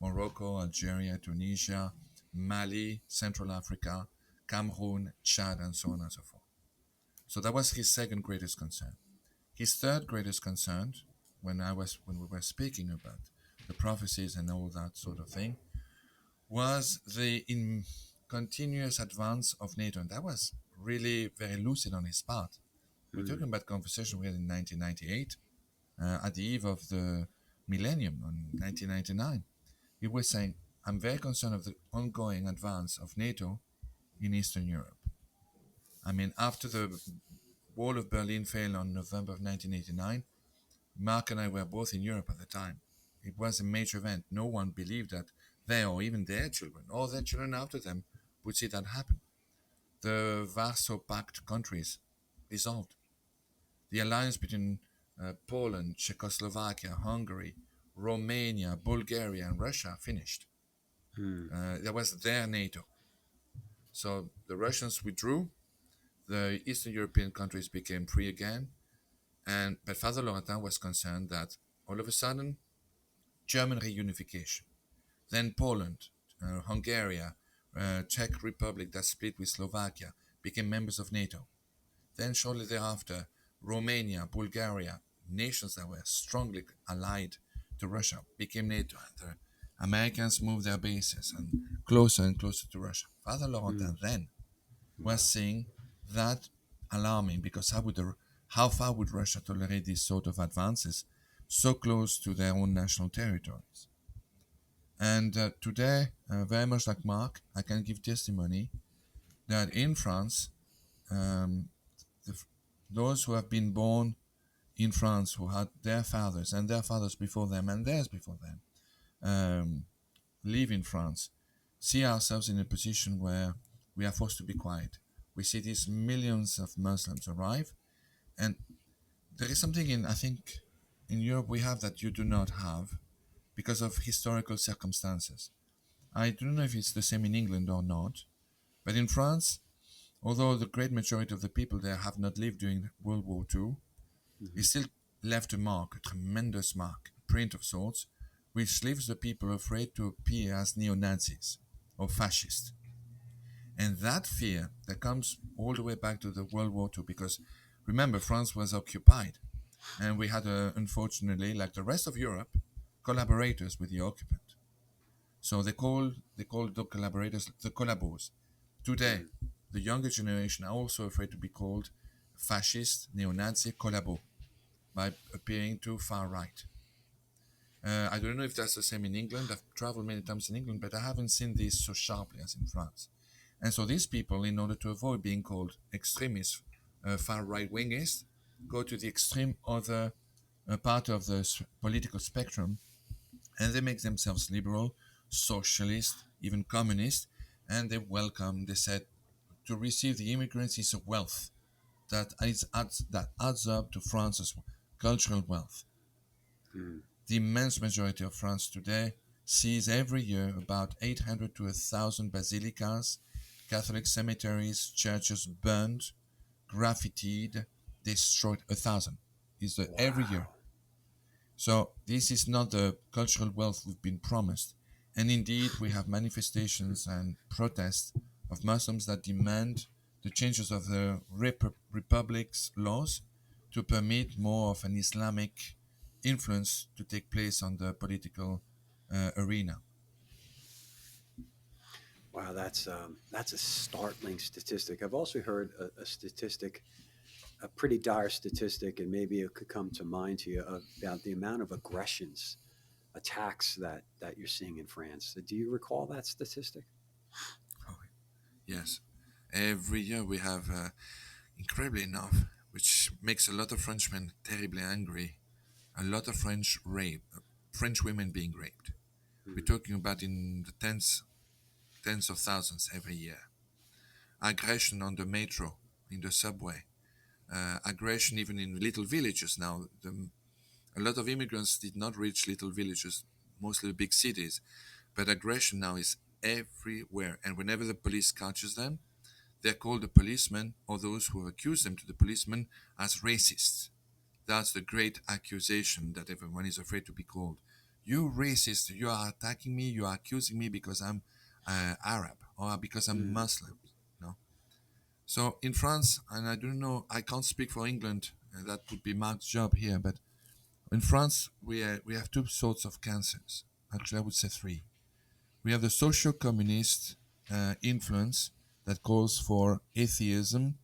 Speaker 3: Morocco, Algeria, Tunisia, Mali, Central Africa, Cameroon, Chad, and so on and so forth. So that was his second greatest concern. His third greatest concern, when we were speaking about the prophecies and all that sort of thing, was the continuous advance of NATO, and that was really very lucid on his part. We're
Speaker 1: Mm.
Speaker 3: talking about conversation we had in 1998, at the eve of the millennium, in 1999. He was saying, "I'm very concerned of the ongoing advance of NATO in Eastern Europe." I mean, after the Wall of Berlin fell on November of 1989, Mark and I were both in Europe at the time. It was a major event. No one believed that they or even their children or their children after them would see that happen. The Warsaw Pact countries dissolved. The alliance between Poland, Czechoslovakia, Hungary, Romania, Bulgaria, and Russia finished.
Speaker 1: Mm.
Speaker 3: That was their NATO. So the Russians withdrew. The Eastern European countries became free again. But Father Laurentin was concerned that all of a sudden, German reunification, then Poland, Hungary, Czech Republic that split with Slovakia became members of NATO. Then shortly thereafter, Romania, Bulgaria, nations that were strongly allied to Russia, became NATO. And the Americans moved their bases and closer to Russia. Father
Speaker 1: Mm.
Speaker 3: Laurentin then was
Speaker 1: Wow.
Speaker 3: saying that alarming because how far would Russia tolerate these sort of advances so close to their own national territories? And today, very much like Mark, I can give testimony that in France, um, the, those who have been born in France, who had their fathers and their fathers before them and theirs before them, live in France, see ourselves in a position where we are forced to be quiet. We see these millions of Muslims arrive, and there is something I think, in Europe we have that you do not have because of historical circumstances. I don't know if it's the same in England or not, but in France, although the great majority of the people there have not lived during World War II, it
Speaker 1: Mm-hmm.
Speaker 3: still left a mark, a tremendous mark, a print of sorts, which leaves the people afraid to appear as neo Nazis or fascists. And that fear that comes all the way back to the World War II, because remember, France was occupied, and we had, unfortunately, like the rest of Europe, collaborators with the occupant. So they call the collaborators the collabos. Today,
Speaker 1: Mm.
Speaker 3: the younger generation are also afraid to be called fascist, neo-Nazi, collabo by appearing too far right. I don't know if that's the same in England. I've traveled many times in England, but I haven't seen this so sharply as in France. And so these people, in order to avoid being called extremists, far right wingists, go to the extreme other part of the political spectrum, and they make themselves liberal, socialist, even communist, and they welcome. They said to receive the immigrants is a wealth that adds up to France's cultural wealth.
Speaker 1: Mm.
Speaker 3: The immense majority of France today sees every year about 800 to 1,000 basilicas, Catholic cemeteries, churches burned, graffitied, destroyed. 1,000 is the every year.
Speaker 1: Wow.
Speaker 3: So this is not the cultural wealth we've been promised. And indeed, we have manifestations and protests of Muslims that demand the changes of the Republic's laws to permit more of an Islamic influence to take place on the political arena.
Speaker 1: Wow, that's a startling statistic. I've also heard a statistic, a pretty dire statistic, and maybe it could come to mind to you about the amount of aggressions, attacks that you're seeing in France. Do you recall that statistic?
Speaker 3: Oh, yes. Every year we have, incredibly enough, which makes a lot of Frenchmen terribly angry, a lot of French women being raped. We're
Speaker 1: Mm.
Speaker 3: talking about in the tens of thousands every year. Aggression on the metro, in the subway, aggression even in little villages now. A lot of immigrants did not reach little villages, mostly big cities, but aggression now is everywhere. And whenever the police catches them, they're called the policemen or those who accuse them to the policemen as racists. That's the great accusation that everyone is afraid to be called. You racist, you are attacking me, you are accusing me because I'm Arab or because I'm
Speaker 1: Mm.
Speaker 3: Muslim. No. So in France, and I don't know, I can't speak for England, that would be Mark's job here, but in France, we have two sorts of cancers. Actually, I would say three. We have the social communist influence that calls for atheism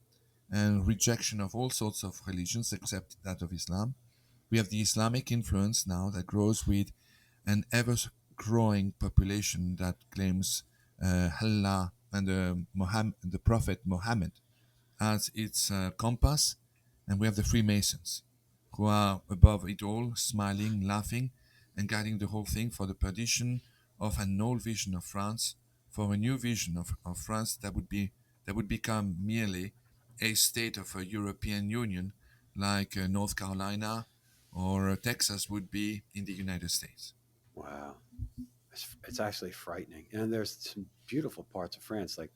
Speaker 3: and rejection of all sorts of religions except that of Islam. We have the Islamic influence now that grows with an ever growing population that claims Allah and the Prophet Muhammad as its compass. And we have the Freemasons, who are above it all, smiling, laughing, and guiding the whole thing for the perdition of an old vision of France, for a new vision of France that would become merely a state of a European Union, like North Carolina or Texas would be in the United States.
Speaker 1: Wow, it's actually frightening. And there's some beautiful parts of France, like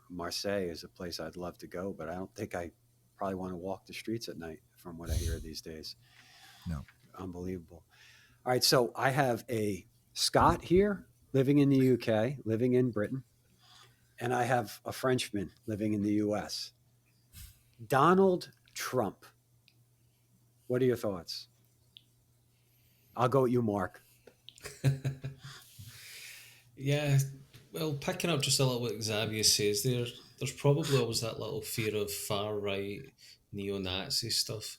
Speaker 1: Marseille is a place I'd love to go, but I don't think I probably want to walk the streets at night from what I hear these days.
Speaker 3: No.
Speaker 1: Unbelievable. All right, so I have a Scot here living in the UK, living in Britain, and I have a Frenchman living in the US. Donald Trump. What are your thoughts? I'll go with you, Mark.
Speaker 2: Yeah, well, picking up just a little what Xavier says there, there's probably always that little fear of far right neo Nazi stuff,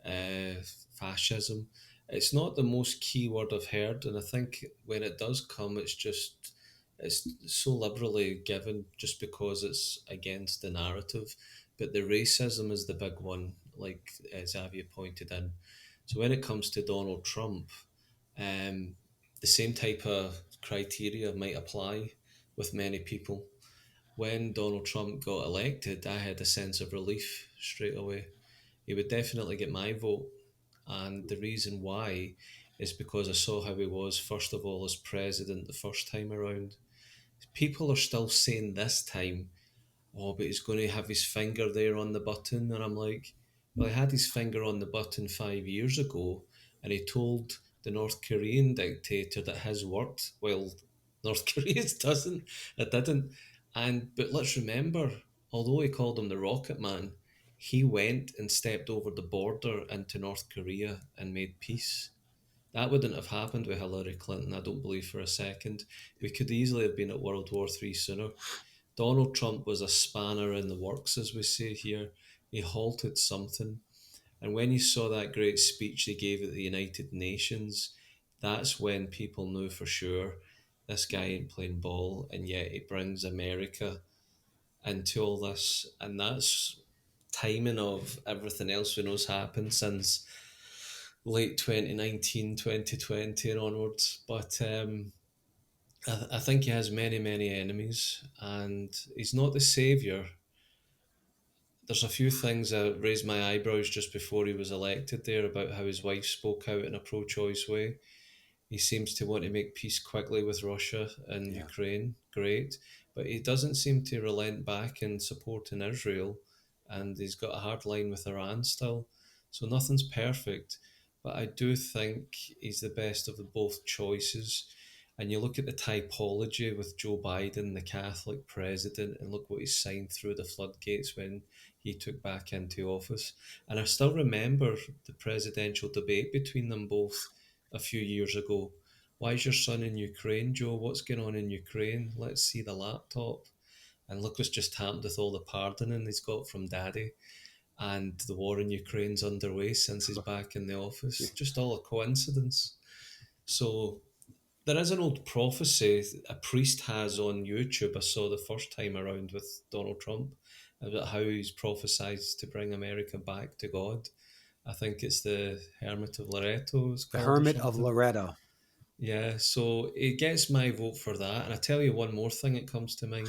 Speaker 2: uh, fascism. It's not the most key word I've heard, and I think when it does come, it's so liberally given just because it's against the narrative. But the racism is the big one, like Xavier pointed in. So when it comes to Donald Trump, um, the same type of criteria might apply with many people. When Donald Trump got elected, I had a sense of relief straight away. He would definitely get my vote. And the reason why is because I saw how he was, first of all, as president the first time around. People are still saying this time, oh, but he's going to have his finger there on the button. And I'm like, well, he had his finger on the button 5 years ago, and he told the North Korean dictator that has worked, while North Korea's doesn't. It didn't. And but let's remember, although he called him the Rocket Man, he went and stepped over the border into North Korea and made peace. That wouldn't have happened with Hillary Clinton, I don't believe for a second. We could easily have been at World War III sooner. Donald Trump was a spanner in the works, as we say here. He halted something. And when you saw that great speech he gave at the United Nations, that's when people knew for sure this guy ain't playing ball, and yet he brings America into all this. And that's timing of everything else we know's happened since late 2019, 2020, and onwards. But I think he has many, many enemies, and he's not the saviour. There's a few things that raised my eyebrows just before he was elected there about how his wife spoke out in a pro choice way. He seems to want to make peace quickly with Russia and
Speaker 1: Yeah.
Speaker 2: Ukraine. Great. But he doesn't seem to relent back in supporting Israel. And he's got a hard line with Iran still. So nothing's perfect. But I do think he's the best of the both choices. And you look at the typology with Joe Biden, the Catholic president, and look what he signed through the floodgates when he took back into office. And I still remember the presidential debate between them both a few years ago. Why is your son in Ukraine, Joe? What's going on in Ukraine? Let's see the laptop. And look what's just happened with all the pardoning he's got from daddy. And the war in Ukraine's underway since he's back in the office. Just all a coincidence. So there is an old prophecy a priest has on YouTube. I saw the first time around with Donald Trump about how he's prophesied to bring America back to God. I think it's the Hermit of Loretto, it's
Speaker 1: The
Speaker 2: called, or
Speaker 1: Hermit of
Speaker 2: something.
Speaker 1: Loretto.
Speaker 2: Yeah, so it gets my vote for that. And I tell you one more thing that comes to mind.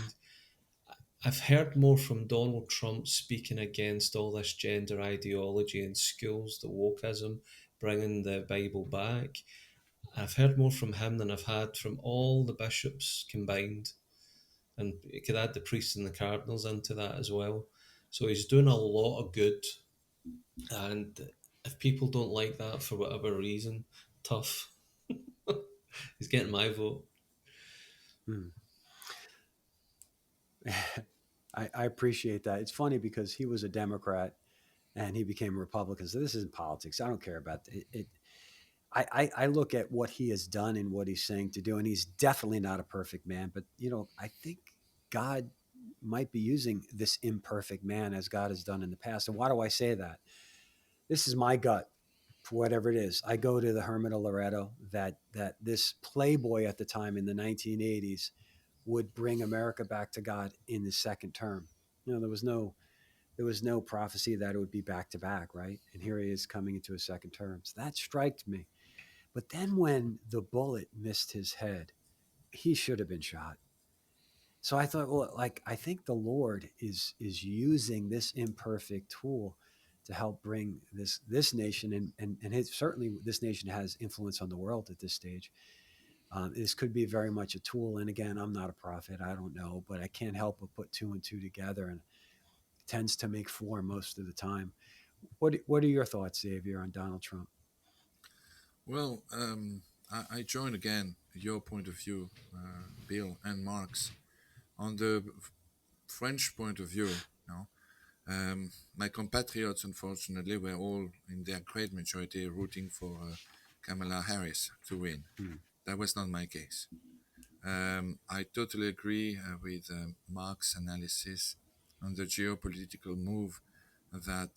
Speaker 2: I've heard more from Donald Trump speaking against all this gender ideology in schools, the wokeism, bringing the Bible back. I've heard more from him than I've had from all the bishops combined. And you could add the priests and the cardinals into that as well. So he's doing a lot of good. And if people don't like that for whatever reason, tough. He's getting my vote.
Speaker 1: Hmm. I appreciate that. It's funny because he was a Democrat and he became a Republican. So this isn't politics. I don't care about it. I look at what he has done and what he's saying to do, and he's definitely not a perfect man. But I think God might be using this imperfect man as God has done in the past. And why do I say that? This is my gut for whatever it is. I go to the Hermit of Loretto that this playboy at the time in the 1980s would bring America back to God in the second term. There was no prophecy that it would be back to back, right? And here he is coming into a second term. So that striked me. But then when the bullet missed his head, he should have been shot. So I thought, well, like I think the Lord is using this imperfect tool to help bring this nation and certainly this nation has influence on the world at this stage. This could be very much a tool. And again, I'm not a prophet. I don't know, but I can't help but put two and two together, and it tends to make four most of the time. What are your thoughts, Xavier, on Donald Trump?
Speaker 3: Well, I join again your point of view, Bill and Mark's. On the French point of view, my compatriots, unfortunately, were all in their great majority rooting for Kamala Harris to win.
Speaker 1: Hmm.
Speaker 3: That was not my case. I totally agree with Mark's analysis on the geopolitical move that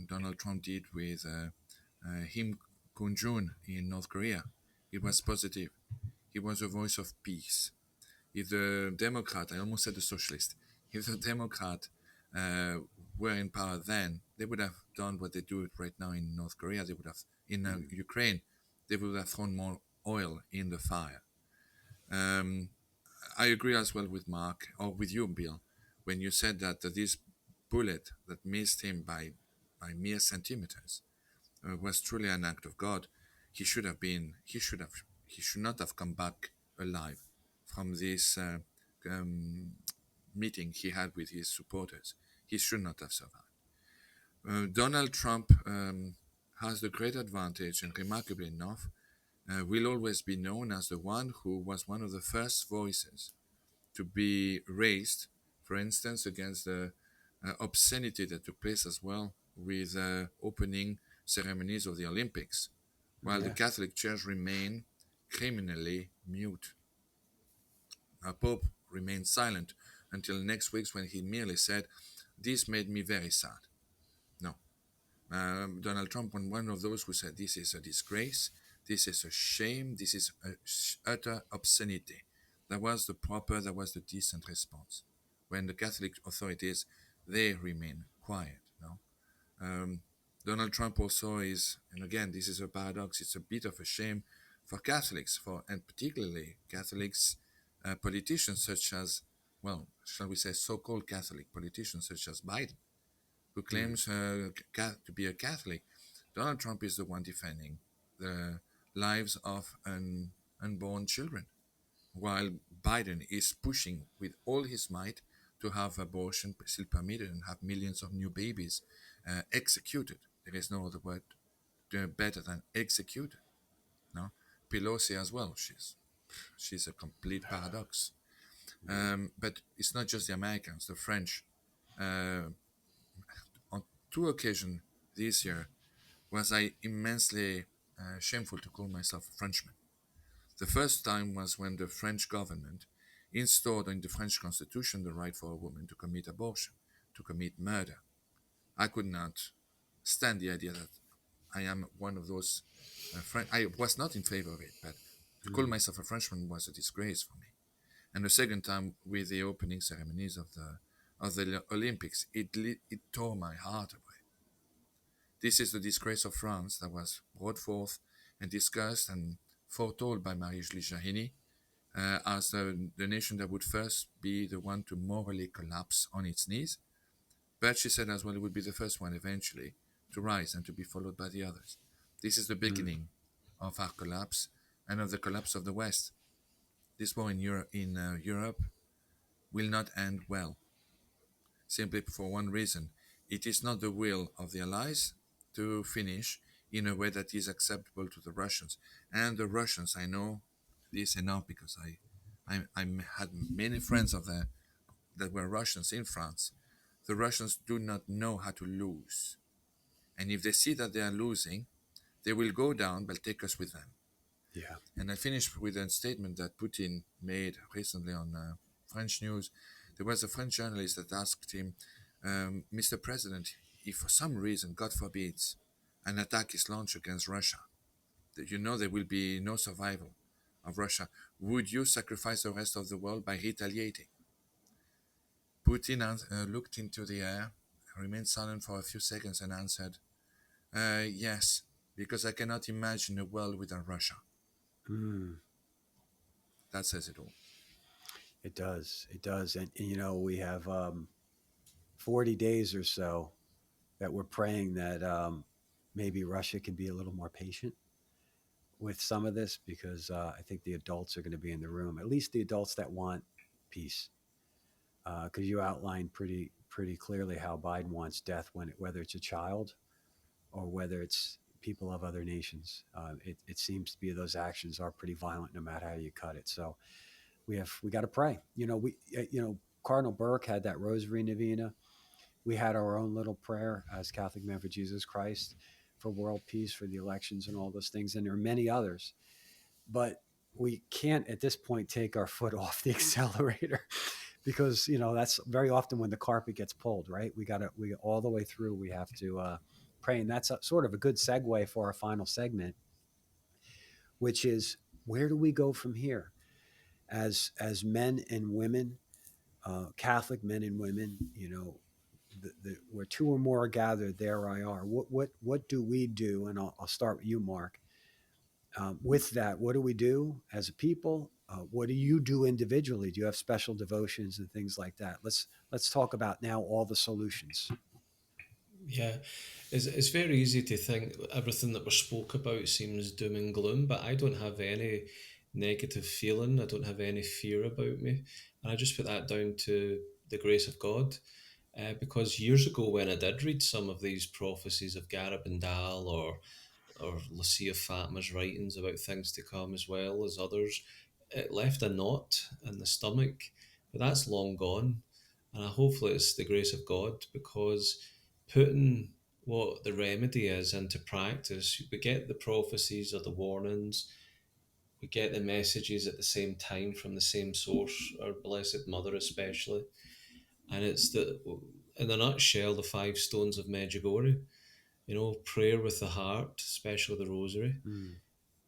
Speaker 3: Donald Trump did with Kim Jong-un in North Korea. It was positive. He was a voice of peace. If the Democrat, I almost said the socialist, if the Democrat uh, were in power then, they would have done what they do right now in North Korea. They would have, in Ukraine, they would have thrown more oil in the fire. Um, I agree as well with Mark, or with you, Bill, when you said that this bullet that missed him by mere centimeters was truly an act of God. He should not have come back alive from this meeting he had with his supporters. He should not have survived. Donald Trump has the great advantage, and remarkably enough, will always be known as the one who was one of the first voices to be raised, for instance, against the obscenity that took place as well with opening ceremonies of the Olympics, while the
Speaker 1: Yeah.
Speaker 3: Catholic Church remained criminally mute. Our Pope remained silent until next week when he merely said, "This made me very sad." No. Donald Trump was one of those who said, "This is a disgrace, this is a shame, this is a utter obscenity." That was the decent response. When the Catholic authorities, they remain quiet. No? Um, Donald Trump also is, and again, this is a paradox, it's a bit of a shame for Catholics, and particularly Catholics, politicians such as, well, shall we say, so called Catholic politicians such as Biden, who
Speaker 1: Mm.
Speaker 3: claims to be a Catholic. Donald Trump is the one defending the lives of unborn children, while Biden is pushing with all his might to have abortion still permitted and have millions of new babies executed. There is no other word better than executed. No, Pelosi as well. She's a complete paradox.
Speaker 1: Yeah.
Speaker 3: But it's not just the Americans, the French. Uh, on two occasions this year was I immensely shameful to call myself a Frenchman. The first time was when the French government installed in the French constitution the right for a woman to commit abortion, to commit murder. I could not stand the idea that I am one of those French. I was not in favor of it, but to call
Speaker 1: Mm.
Speaker 3: myself a Frenchman was a disgrace for me. And the second time with the opening ceremonies of the Olympics, it tore my heart away. This is the disgrace of France that was brought forth and discussed and foretold by Marie-Julie as the nation that would first be the one to morally collapse on its knees. But she said as well it would be the first one eventually to rise and to be followed by the others. This is the
Speaker 1: Mm.
Speaker 3: beginning of our collapse and of the collapse of the West. This war in Europe will not end well, simply for one reason. It is not the will of the Allies to finish in a way that is acceptable to the Russians. And the Russians, I know this enough because I had many friends of that were Russians in France. The Russians do not know how to lose. And if they see that they are losing, they will go down, but take us with them.
Speaker 1: Yeah.
Speaker 3: And I finished with a statement that Putin made recently on French news. There was a French journalist that asked him, Mr. President, if for some reason, God forbids, an attack is launched against Russia, that you know there will be no survival of Russia, would you sacrifice the rest of the world by retaliating? Putin looked into the air, remained silent for a few seconds, and answered, yes, because I cannot imagine a world without Russia.
Speaker 1: Mm.
Speaker 3: That says it all.
Speaker 1: It does. It does. And we have 40 days or so that we're praying that maybe Russia can be a little more patient with some of this because I think the adults are going to be in the room, at least the adults that want peace. Because you outlined pretty clearly how Biden wants death whether it's a child or whether it's people of other nations. It seems to be those actions are pretty violent no matter how you cut it. So we got to pray. Cardinal Burke had that Rosary Novena. We had our own little prayer as Catholic Men for Jesus Christ for world peace, for the elections, and all those things. And there are many others, but we can't at this point take our foot off the accelerator because that's very often when the carpet gets pulled. Right? We all the way through. We have to pray, and that's sort of a good segue for our final segment, which is where do we go from here as men and women, Catholic men and women, where two or more are gathered, there I are. What do we do? And I'll start with you, Mark. With that, what do we do as a people? What do you do individually? Do you have special devotions and things like that? Let's talk about now all the solutions.
Speaker 2: Yeah, it's very easy to think everything that we're spoke about seems doom and gloom, but I don't have any negative feeling. I don't have any fear about me, and I just put that down to the grace of God. Because years ago, when I did read some of these prophecies of Garabandal or or Lucia Fatima's writings about things to come, as well as others. It left a knot in the stomach, but that's long gone. And hopefully it's the grace of God, because putting what the remedy is into practice, we get the prophecies or the warnings, we get the messages at the same time from the same source, our Blessed Mother especially. And it's in a nutshell, the five stones of Medjugorje. Prayer with the heart, especially the rosary,
Speaker 1: Mm.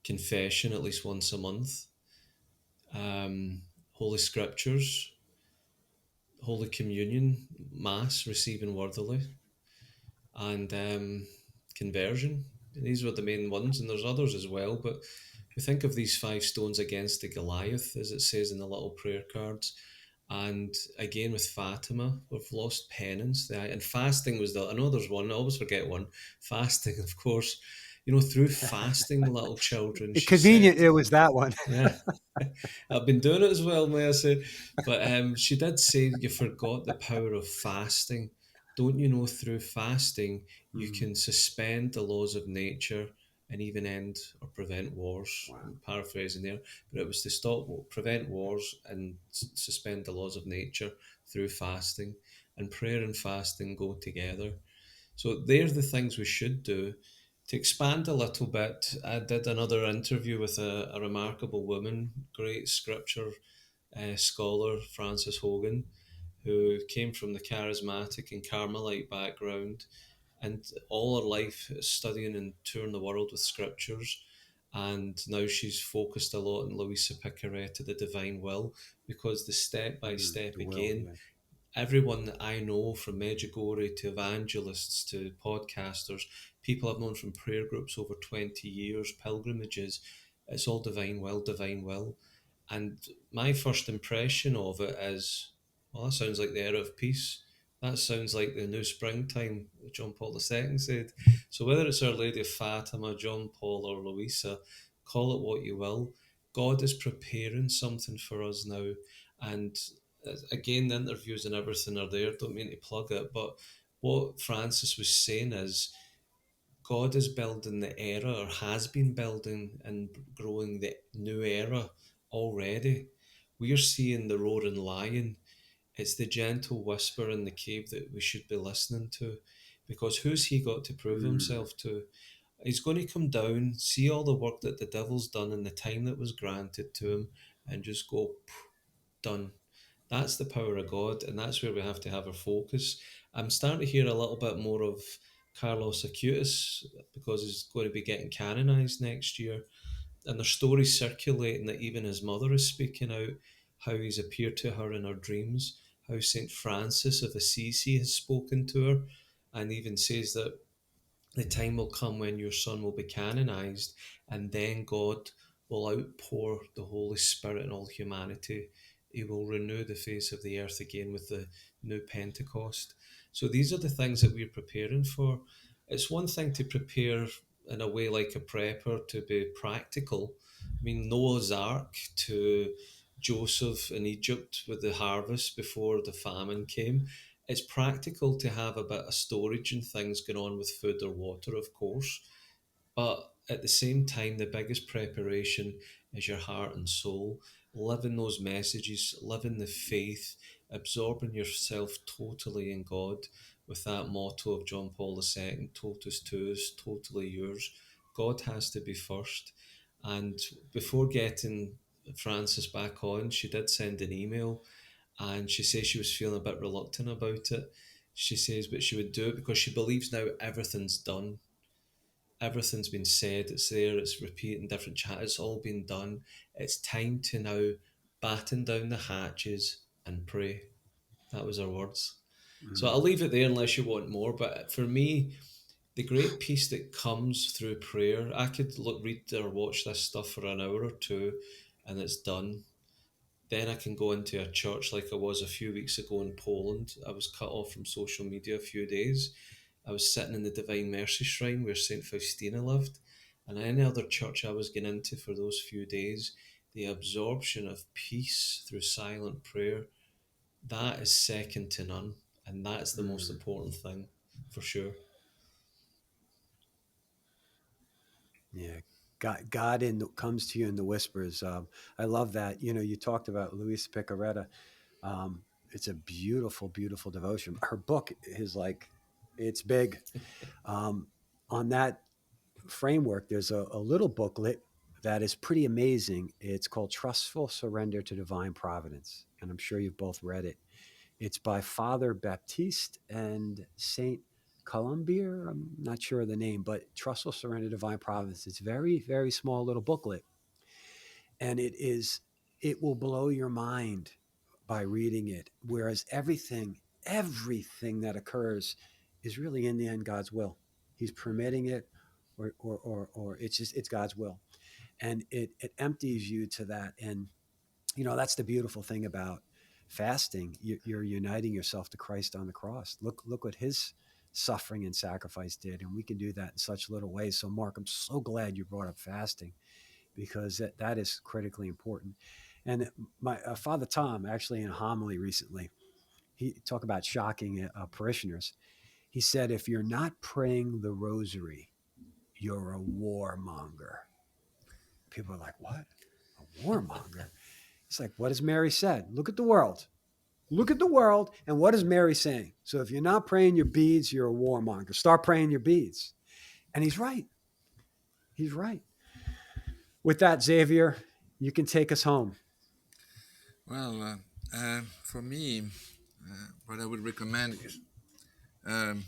Speaker 2: confession at least once a month, Holy Scriptures, Holy Communion, Mass, receiving worthily, and conversion. And these were the main ones, and there's others as well, but we think of these five stones against the Goliath, as it says in the little prayer cards. And again with Fatima, we've lost penance. And fasting was I know there's one, I always forget one. Fasting, of course. Through fasting, little children, she said,
Speaker 1: Convenient it was that one.
Speaker 2: yeah, I've been doing it as well, may I say. But she did say you forgot the power of fasting. Don't you know through fasting you
Speaker 1: Mm.
Speaker 2: can suspend the laws of nature and even end or prevent wars?
Speaker 1: Wow.
Speaker 2: I'm paraphrasing there, but it was to prevent wars and suspend the laws of nature through fasting. And prayer and fasting go together. So they're the things we should do. To expand a little bit, I did another interview with a remarkable woman, great scripture scholar, Frances Hogan, who came from the charismatic and Carmelite background, and all her life studying and touring the world with scriptures. And now she's focused a lot on Louisa Picaretta, the divine will, because the step by
Speaker 1: Mm.
Speaker 2: step
Speaker 1: The will,
Speaker 2: again,
Speaker 1: yes.
Speaker 2: everyone that I know, from Medjugorje to evangelists to podcasters, people I've known from prayer groups over 20 years, pilgrimages, it's all divine will, divine will. And my first impression of it is, well, that sounds like the era of peace. That sounds like the new springtime, John Paul II said. So whether it's Our Lady of Fatima, John Paul, or Louisa, call it what you will, God is preparing something for us now. And again, the interviews and everything are there. Don't mean to plug it, but what Francis was saying is God is building the era, or has been building and growing the new era already. We are seeing the roaring lion. It's the gentle whisper in the cave that we should be listening to, because who's he got to prove
Speaker 1: Mm.
Speaker 2: himself to? He's going to come down, see all the work that the devil's done in the time that was granted to him, and just go, done. That's the power of God, and that's where we have to have our focus. I'm starting to hear a little bit more of Carlos Acutis, because he's going to be getting canonized next year. And there's stories circulating that even his mother is speaking out, how he's appeared to her in her dreams, how St. Francis of Assisi has spoken to her, and even says that the time will come when your son will be canonized, and then God will outpour the Holy Spirit on all humanity. He will renew the face of the earth again with the new Pentecost. So these are the things that we're preparing for. It's one thing to prepare in a way like a prepper, to be practical. I mean, Noah's Ark, to Joseph in Egypt with the harvest before the famine came. It's practical to have a bit of storage and things going on with food or water, of course, but at the same time, the biggest preparation is your heart and soul. Living those messages, living the faith, absorbing yourself totally in God, with that motto of John Paul II, totus tuus, totally yours. God has to be first. And before getting Frances back on, she did send an email, and she says she was feeling a bit reluctant about it. She says, but she would do it because she believes now everything's done. Everything's been said, it's there, it's repeating different chat, it's all been done. It's time to now batten down the hatches and pray. That was her words. So I'll
Speaker 1: Mm.
Speaker 2: leave it there unless you want more. But for me, the great peace that comes through prayer, I could read or watch this stuff for an hour or two, and it's done. Then I can go into a church like I was a few weeks ago in Poland. I was cut off from social media a few days. I was sitting in the Divine Mercy Shrine where St. Faustina lived. And any other church I was getting into for those few days, the absorption of peace through silent prayer, that is second to none. And that's the most
Speaker 1: Mm.
Speaker 2: important thing, for sure.
Speaker 1: Yeah. God comes to you in the whispers. I love that. You know, you talked about Luis Picaretta. Um, it's a beautiful, beautiful devotion. Her book is like, it's big. Um, on that framework, there's a little booklet that is pretty amazing. It's called Trustful Surrender to Divine Providence. And I'm sure you've both read it. It's by Father Baptiste and Saint Colombier. I'm not sure of the name, but Trustful Surrender to Divine Providence. It's very, very small little booklet. And it will blow your mind by reading it. Whereas everything that occurs is really in the end God's will. He's permitting it, or it's God's will. And it empties you to that. And that's the beautiful thing about fasting. You're uniting yourself to Christ on the cross. Look what his suffering and sacrifice did, and we can do that in such little ways. So Mark, I'm so glad you brought up fasting, because that is critically important. And my Father Tom, actually, in a homily recently, he talked about shocking parishioners. He said, if you're not praying the rosary, you're a warmonger. People are like, what? A warmonger? It's like, what has Mary said? Look at the world. Look at the world. And what is Mary saying? So if you're not praying your beads, you're a warmonger. Start praying your beads. And he's right. He's right. With that, Xavier, you can take us home.
Speaker 3: Well, for me, what I would recommend is um,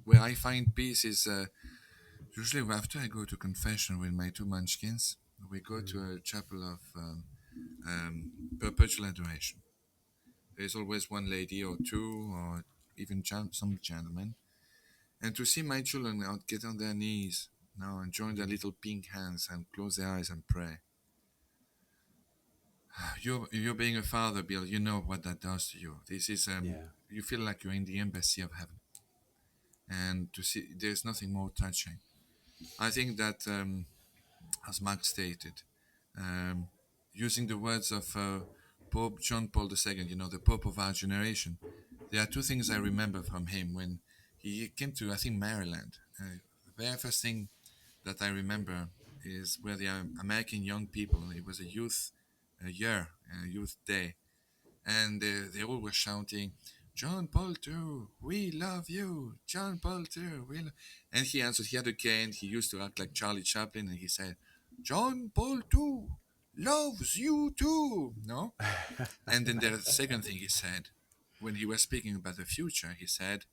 Speaker 3: where I find peace is usually after I go to confession with my two munchkins, we go to
Speaker 1: Mm,
Speaker 3: a chapel of perpetual adoration. There's always one lady or two, or even some gentlemen. And to see my children out get on their knees now and join their little pink hands and close their eyes and pray. You're being a father, Bill. You know what that does to you. This is
Speaker 1: yeah.
Speaker 3: you feel like you're in the embassy of heaven, and to see there's nothing more touching. I think that, as Mark stated, um, using the words of Pope John Paul II, the Pope of our generation, there are two things I remember from him when he came to, I think, Maryland. The very first thing that I remember is where the American young people, it was a youth year, a youth day, and they all were shouting, John Paul II, we love you. John Paul II, And he answered, he had a cane, he used to act like Charlie Chaplin, and he said, John Paul II loves you too. No? And then the second thing he said, when he was speaking about the future, he said,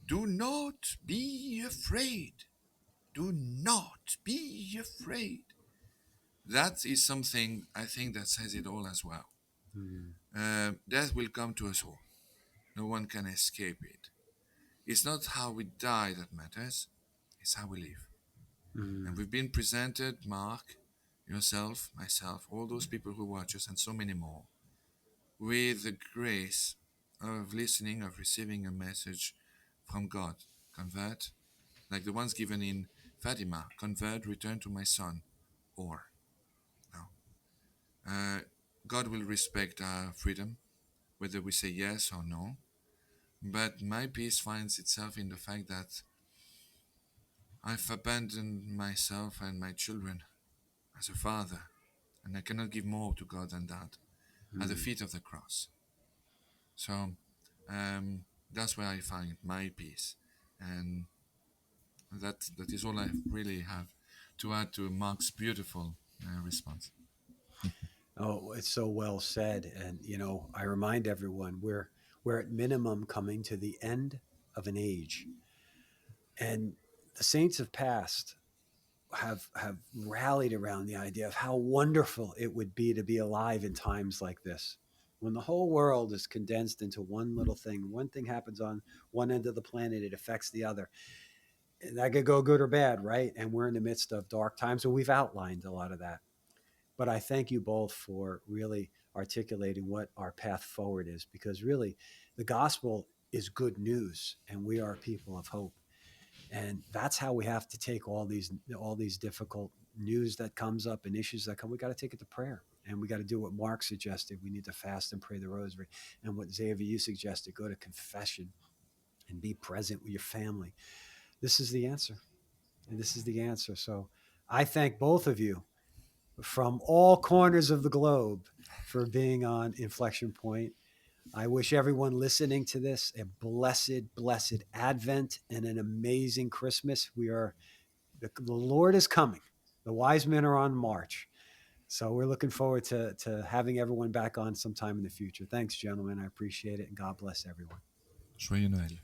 Speaker 3: do not be afraid. Do not be afraid. That is something I think that says it all as well.
Speaker 1: Mm,
Speaker 3: Death will come to us all. No one can escape it. It's not how we die that matters, it's how we live. And
Speaker 1: mm,
Speaker 3: we've been presented, Mark, yourself, myself, all those people who watch us, and so many more, with the grace of listening, of receiving a message from God. Convert, like the ones given in Fatima, convert, return to my son, or no. Uh, God will respect our freedom, whether we say yes or no. But my peace finds itself in the fact that I've abandoned myself and my children as a father, and I cannot give more to God than that, at the
Speaker 1: mm.
Speaker 3: feet of the cross. So that's where I find my peace, and that is all I really have to add to Mark's beautiful response.
Speaker 1: Oh, it's so well said. And I remind everyone we're at minimum coming to the end of an age. And the saints of past have rallied around the idea of how wonderful it would be to be alive in times like this. When the whole world is condensed into one thing happens on one end of the planet, it affects the other. And that could go good or bad, right? And we're in the midst of dark times, and we've outlined a lot of that. But I thank you both for really articulating what our path forward is, because really the gospel is good news, and we are people of hope. And that's how we have to take all these difficult news that comes up and issues that come. We got to take it to prayer, and we got to do what Mark suggested. We need to fast and pray the rosary, and what Xavier you suggested, go to confession and be present with your family. This is the answer, and this is the answer. So I thank both of you from all corners of the globe for being on Inflection Point. I wish everyone listening to this a blessed, blessed Advent and an amazing Christmas. The Lord is coming. The wise men are on march. So we're looking forward to having everyone back on sometime in the future. Thanks, gentlemen. I appreciate it. And God bless everyone.
Speaker 3: Joyeux Noël.